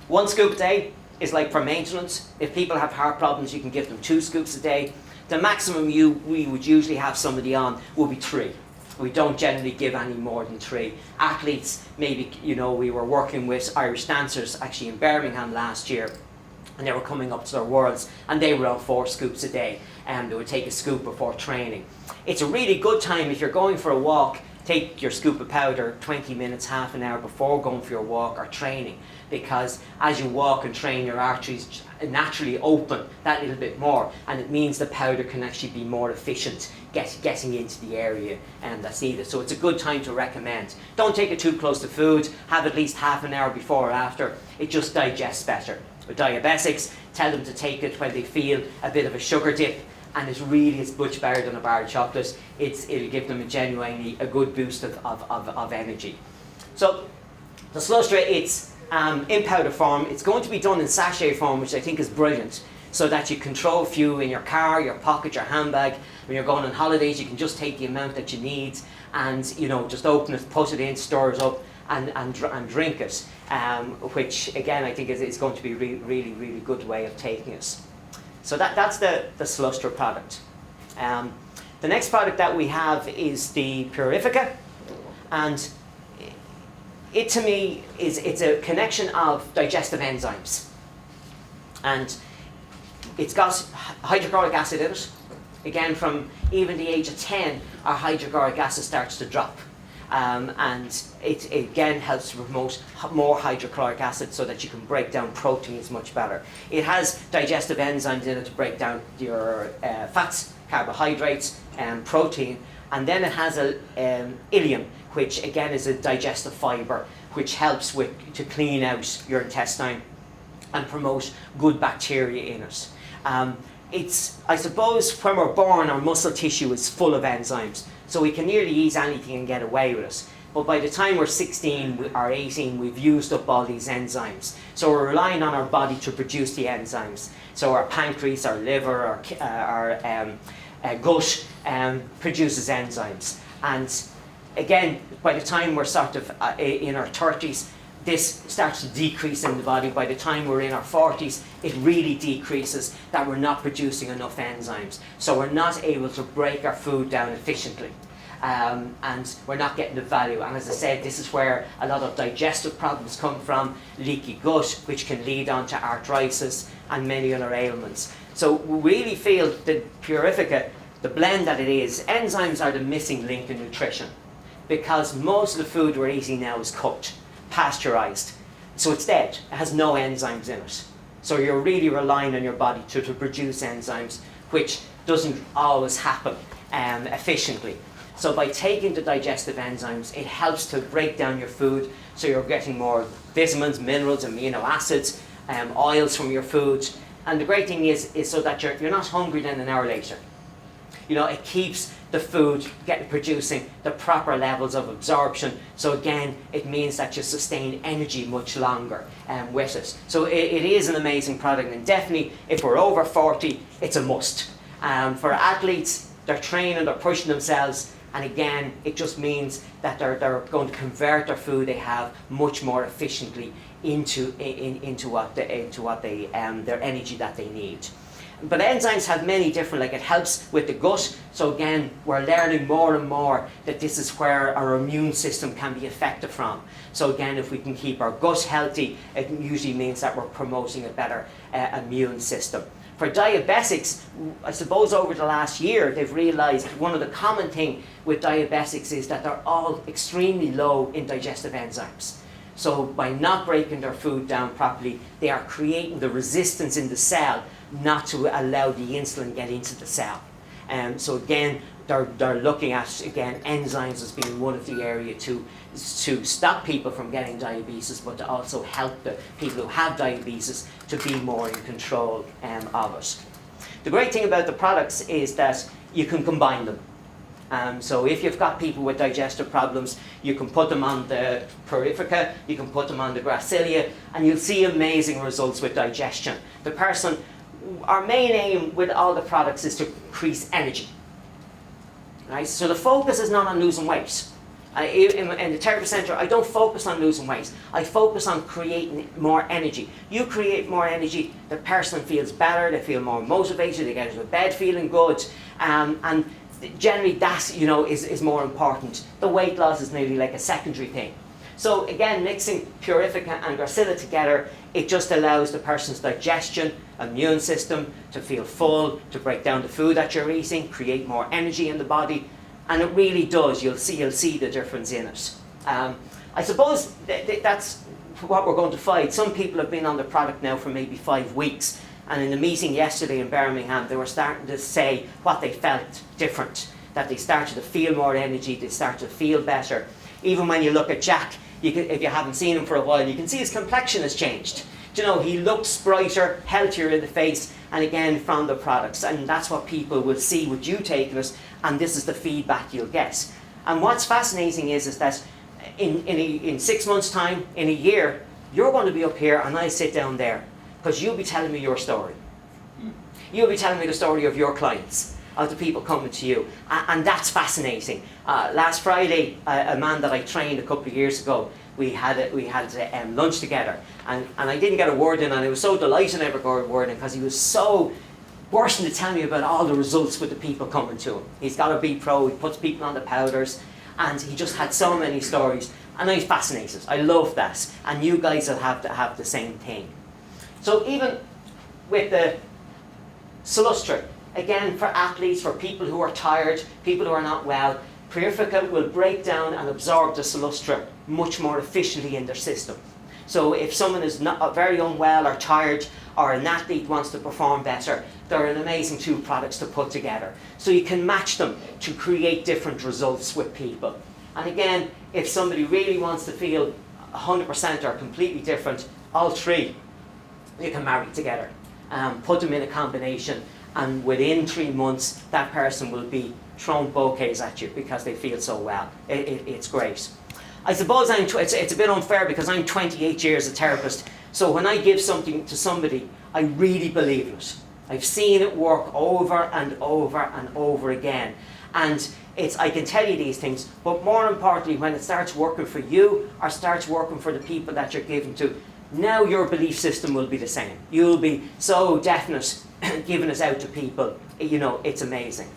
1 scoop a day is like for maintenance. If people have heart problems, you can give them 2 scoops a day. The maximum we would usually have somebody on will be 3. We don't generally give any more than 3. Athletes, maybe, we were working with Irish dancers actually in Birmingham last year, and they were coming up to their worlds, and they were on 4 scoops a day, and they would take a scoop before training. It's a really good time if you're going for a walk. Take your scoop of powder 20 minutes, half an hour before going for your walk or training, because as you walk and train, your arteries naturally open that little bit more, and it means the powder can actually be more efficient getting into the area that's needed. So it's a good time to recommend. Don't take it too close to food. Have at least half an hour before or after. It just digests better. With diabetics, tell them to take it when they feel a bit of a sugar dip, and it's much better than a bar of chocolate. It'll give them genuinely a good boost of energy. So the Salustra, it's in powder form. It's going to be done in sachet form, which I think is brilliant, so that you control few in your car, your pocket, your handbag. When you're going on holidays, you can just take the amount that you need and just open it, put it in, stir it up, and drink it, which again I think is going to be a really good way of taking it. So that's the Salustra product. The next product that we have is the Purifica, and it to me it's a connection of digestive enzymes, and it's got hydrochloric acid in it. Again, from even the age of 10, our hydrochloric acid starts to drop. And it again helps to promote more hydrochloric acid so that you can break down proteins much better. It has digestive enzymes in it to break down your fats, carbohydrates, and protein. And then it has ileum, which again is a digestive fibre, which helps to clean out your intestine and promote good bacteria in it. I suppose when we're born, our muscle tissue is full of enzymes, so we can nearly eat anything and get away with it. But by the time we're 16 or 18, we've used up all these enzymes. So we're relying on our body to produce the enzymes. So our pancreas, our liver, our gut produces enzymes. And again, by the time we're sort of in our 30s, this starts to decrease in the body. By the time we're in our 40s, it really decreases, that we're not producing enough enzymes. So we're not able to break our food down efficiently. And we're not getting the value. And as I said, this is where a lot of digestive problems come from, leaky gut, which can lead on to arthritis and many other ailments. So we really feel that Purifica, the blend that it is, enzymes are the missing link in nutrition, because most of the food we're eating now is cooked, pasteurized. So it's dead. It has no enzymes in it. So you're really relying on your body to produce enzymes, which doesn't always happen efficiently. So by taking the digestive enzymes, it helps to break down your food, so you're getting more vitamins, minerals, amino acids, oils from your food. And the great thing is so that you're not hungry then an hour later. It keeps the food producing the proper levels of absorption. So again, it means that you sustain energy much longer with it. So it is an amazing product, and definitely if we're over 40, it's a must. For athletes, they're training, they're pushing themselves, and again, it just means that they're going to convert their food they have much more efficiently into their energy that they need. But enzymes have many different, it helps with the gut. So again, we're learning more and more that this is where our immune system can be affected from. So again, if we can keep our gut healthy, it usually means that we're promoting a better immune system. For diabetics, I suppose over the last year they've realised one of the common thing with diabetics is that they're all extremely low in digestive enzymes. So by not breaking their food down properly, they are creating the resistance in the cell not to allow the insulin get into the cell. So again, they're looking at, again, enzymes as being one of the areas to stop people from getting diabetes, but to also help the people who have diabetes to be more in control of it. The great thing about the products is that you can combine them. So if you've got people with digestive problems, you can put them on the Purifica, you can put them on the Gracilia, and you'll see amazing results with digestion. Our main aim with all the products is to increase energy. Right? So the focus is not on losing weight. In the therapy centre, I don't focus on losing weight. I focus on creating more energy. You create more energy, the person feels better, they feel more motivated, they get out of bed feeling good, and generally that, is more important. The weight loss is nearly like a secondary thing. So again, mixing Purifica and Gracilla together, it just allows the person's digestion, immune system to feel full, to break down the food that you're eating, create more energy in the body, and it really does. You'll see the difference in it. I suppose that's what we're going to find. Some people have been on the product now for maybe 5 weeks, and in the meeting yesterday in Birmingham, they were starting to say what they felt different, that they started to feel more energy, they started to feel better. Even when you look at Jack, if you haven't seen him for a while, you can see his complexion has changed. He looks brighter, healthier in the face, and again from the products. And that's what people will see with you taking it, and this is the feedback you'll get. And what's fascinating is that in 6 months' time, in a year, you're going to be up here and I'll sit down there, because you'll be telling me your story. You'll be telling me the story of your clients, of the people coming to you, and that's fascinating. Last Friday, a man that I trained a couple of years ago, we had lunch together, and I didn't get a word in, and I was so delighted I never got a word in, because he was so bursting to tell me about all the results with the people coming to him. He's got a B Pro, he puts people on the powders, and he just had so many stories, and I was fascinated. I love that, and you guys will have to have the same thing. So even with the Salustra, again, for athletes, for people who are tired, people who are not well, Purifica will break down and absorb the Salustra much more efficiently in their system. So if someone is not very unwell or tired, or an athlete wants to perform better, they're an amazing 2 products to put together. So you can match them to create different results with people. And again, if somebody really wants to feel 100% or completely different, all 3 you can marry together. Put them in a combination, and within 3 months that person will be throwing bouquets at you because they feel so well. It's great. I suppose it's a bit unfair because I'm 28 years a therapist, so when I give something to somebody, I really believe in it. I've seen it work over and over and over again, and I can tell you these things, but more importantly, when it starts working for you or starts working for the people that you're giving to, now your belief system will be the same. You'll be so definite giving it out to people. It's amazing.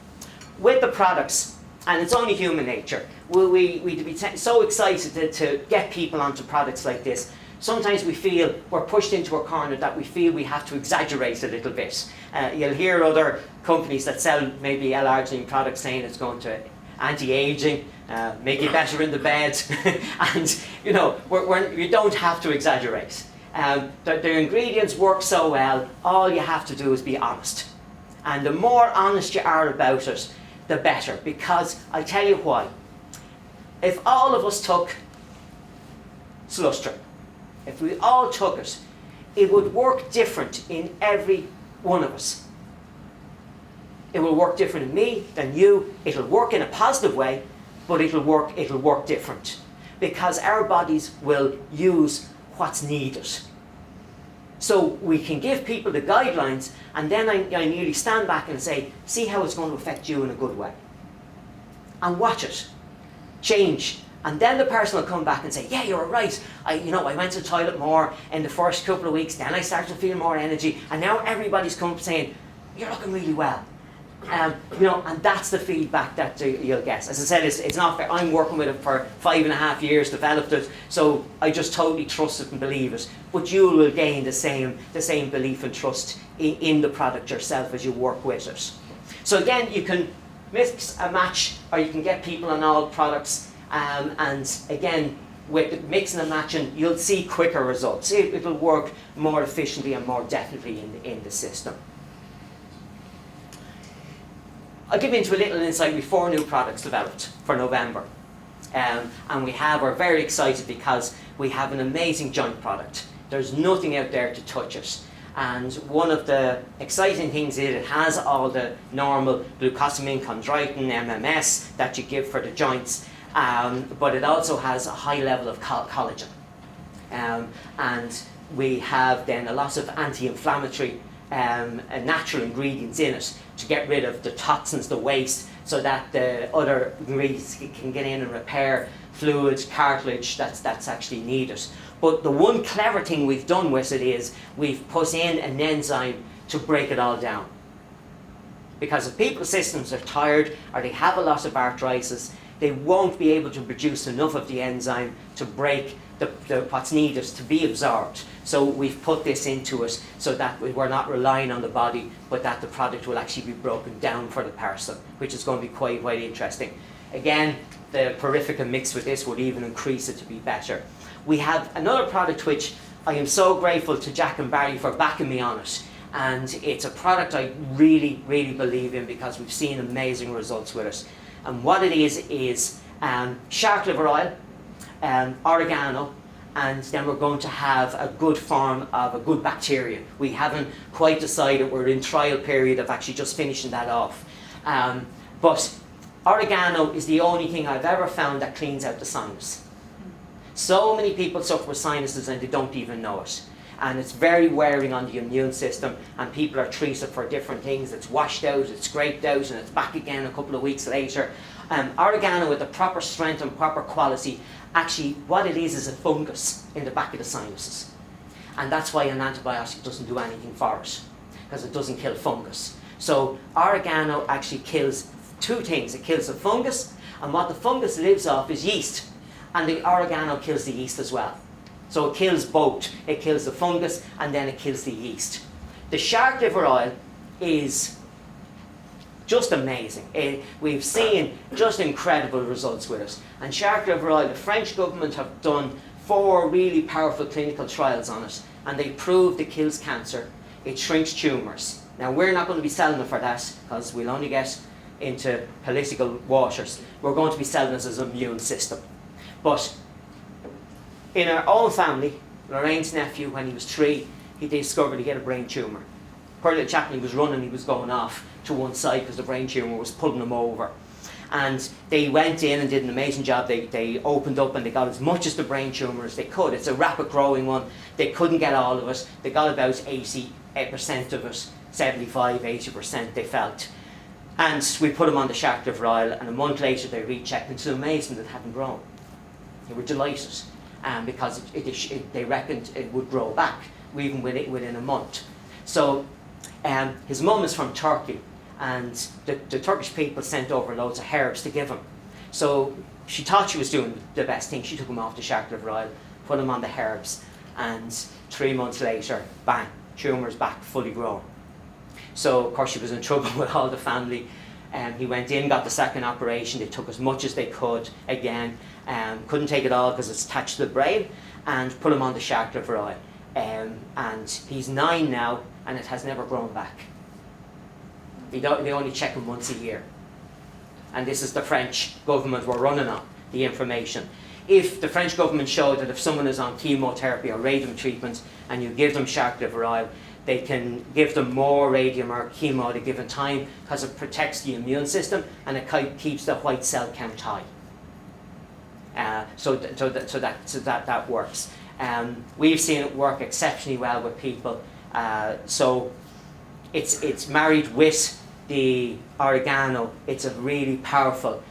With the products, and it's only human nature, we'd be so excited to get people onto products like this. Sometimes we feel we're pushed into a corner that we feel we have to exaggerate a little bit. You'll hear other companies that sell maybe l-arginine products saying it's going to anti-aging, make you better in the bed, and you don't have to exaggerate. The ingredients work so well, all you have to do is be honest. And the more honest you are about it, the better, because I'll tell you why. If all of us took Salustra, if we all took it, it would work different in every one of us. It will work different in me than you. It'll work in a positive way, but it'll work different, because our bodies will use what's needed. So we can give people the guidelines, and then I nearly stand back and say, see how it's going to affect you in a good way. And watch it change. And then the person will come back and say, yeah, you're right. I went to the toilet more in the first couple of weeks, then I started to feel more energy, and now everybody's come up saying, you're looking really well. And that's the feedback that you'll get. As I said, it's not fair. I'm working with it for 5.5 years, developed it, so I just totally trust it and believe it. But you will gain the same belief and trust in the product yourself as you work with it. So again, you can mix and match, or you can get people on all products, and again, with mixing and matching, you'll see quicker results. It'll work more efficiently and more definitely in the system. I'll give you into a little insight. We have 4 new products developed for November. And we're very excited because we have an amazing joint product. There's nothing out there to touch it. And one of the exciting things is it has all the normal glucosamine, chondroitin, MMS that you give for the joints, but it also has a high level of collagen. And we have then a lot of anti-inflammatory natural ingredients in it to get rid of the toxins, the waste, so that the other ingredients can get in and repair fluids, cartilage that's actually needed. But the one clever thing we've done with it is we've put in an enzyme to break it all down. Because if people's systems are tired or they have a lot of arthritis, they won't be able to produce enough of the enzyme to break what's needed to be absorbed. So we've put this into it so that we're not relying on the body, but that the product will actually be broken down for the person, which is going to be quite interesting. Again, the Purifica mix with this would even increase it to be better. We have another product which I am so grateful to Jack and Barry for backing me on it. And it's a product I really believe in because we've seen amazing results with it. And what it is shark liver oil, oregano, and then we're going to have a good form of a good bacteria. We haven't quite decided, we're in trial period of actually just finishing that off. But oregano is the only thing I've ever found that cleans out the sinus. So many people suffer with sinuses and they don't even know it. And it's very wearing on the immune system, and people are treated for different things. It's washed out, it's scraped out, and it's back again a couple of weeks later. Oregano with the proper strength and proper quality, actually what it is a fungus in the back of the sinuses. And that's why an antibiotic doesn't do anything for it, because it doesn't kill fungus. So oregano actually kills 2 things. It kills the fungus, and what the fungus lives off is yeast. And the oregano kills the yeast as well. So it kills both. It kills the fungus and then it kills the yeast. The shark liver oil is just amazing. We've seen just incredible results with it. And shark liver oil, the French government have done 4 really powerful clinical trials on it, and they proved it kills cancer, it shrinks tumours. Now we're not going to be selling it for that because we'll only get into political waters. We're going to be selling it as an immune system. But in our own family, Lorraine's nephew, when he was 3, he discovered he had a brain tumour. Poor little chap, when he was running, he was going off to one side because the brain tumour was pulling him over. And they went in and did an amazing job. They opened up and they got as much as the brain tumour as they could. It's a rapid growing one. They couldn't get all of it. They got about 80% of it, 75, 80% they felt. And we put him on the shark liver oil, and a month later they rechecked, and to amazement it hadn't grown. They were delighted. Because they reckoned it would grow back, even within a month. So his mum is from Turkey, and the Turkish people sent over loads of herbs to give him. So she thought she was doing the best thing. She took him off the shark liver oil, put him on the herbs, and 3 months later, bang, tumour's back, fully grown. So of course she was in trouble with all the family. He went in, got the second operation. They took as much as they could again. Couldn't take it all because it's attached to the brain, and put him on the shark liver oil. And he's 9 now, and it has never grown back. They only check him once a year. And this is the French government we're running on, the information. If the French government showed that if someone is on chemotherapy or radium treatment and you give them shark liver oil, they can give them more radium or chemo at a given time because it protects the immune system and it keeps the white cell count high. So that works. We've seen it work exceptionally well with people. So it's married with the oregano. It's a really powerful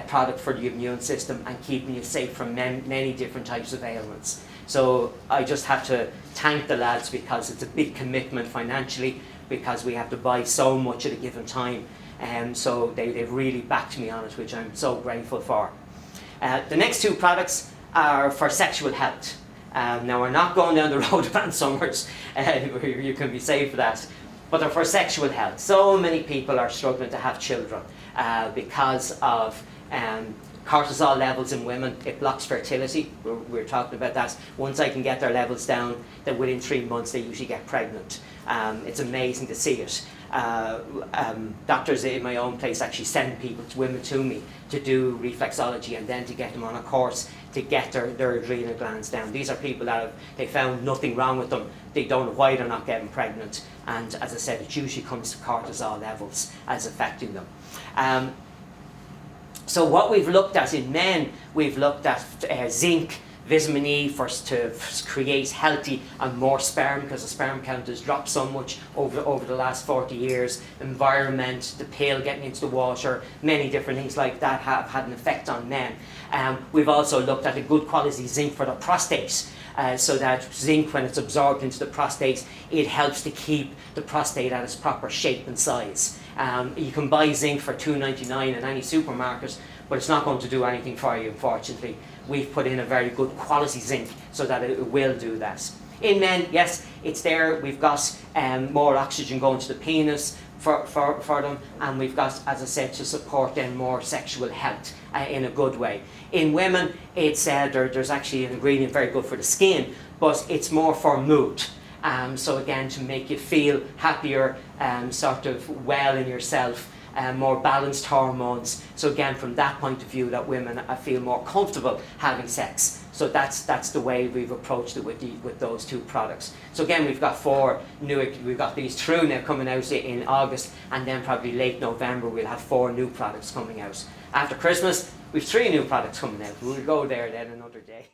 product for the immune system and keeping you safe from many different types of ailments. So I just have to thank the lads because it's a big commitment financially, because we have to buy so much at a given time. So they've really backed me on it, which I'm so grateful for. The next two products are for sexual health. Now we're not going down the road of Ann Summers, you can be safe for that, but they're for sexual health. So many people are struggling to have children because of cortisol levels in women. It blocks fertility. We're talking about that. Once I can get their levels down, then within 3 months they usually get pregnant. It's amazing to see it. Doctors in my own place actually send women to me to do reflexology and then to get them on a course to get their adrenal glands down. These are people that they found nothing wrong with them. They don't know why they're not getting pregnant. And as I said, it usually comes to cortisol levels as affecting them. So what we've looked at in men, we've looked at zinc, vitamin E to create healthy and more sperm, because the sperm count has dropped so much over the last 40 years. Environment, the pill getting into the water, many different things like that have had an effect on men. We've also looked at a good quality zinc for the prostate. So that zinc, when it's absorbed into the prostate, it helps to keep the prostate at its proper shape and size. You can buy zinc for $2.99 in any supermarket, but it's not going to do anything for you, unfortunately. We've put in a very good quality zinc so that it will do that. In men, yes, it's there. We've got more oxygen going to the penis for them, and we've got, as I said, to support then more sexual health in a good way. In women, it's there's actually an ingredient very good for the skin, but it's more for mood. So again, to make you feel happier, sort of well in yourself, more balanced hormones. So again, from that point of view, that women feel more comfortable having sex. So that's the way we've approached it with those two products. So again, we've got we've got these through now coming out in August, and then probably late November we'll have 4 new products coming out. After Christmas, we've 3 new products coming out. We'll go there then another day.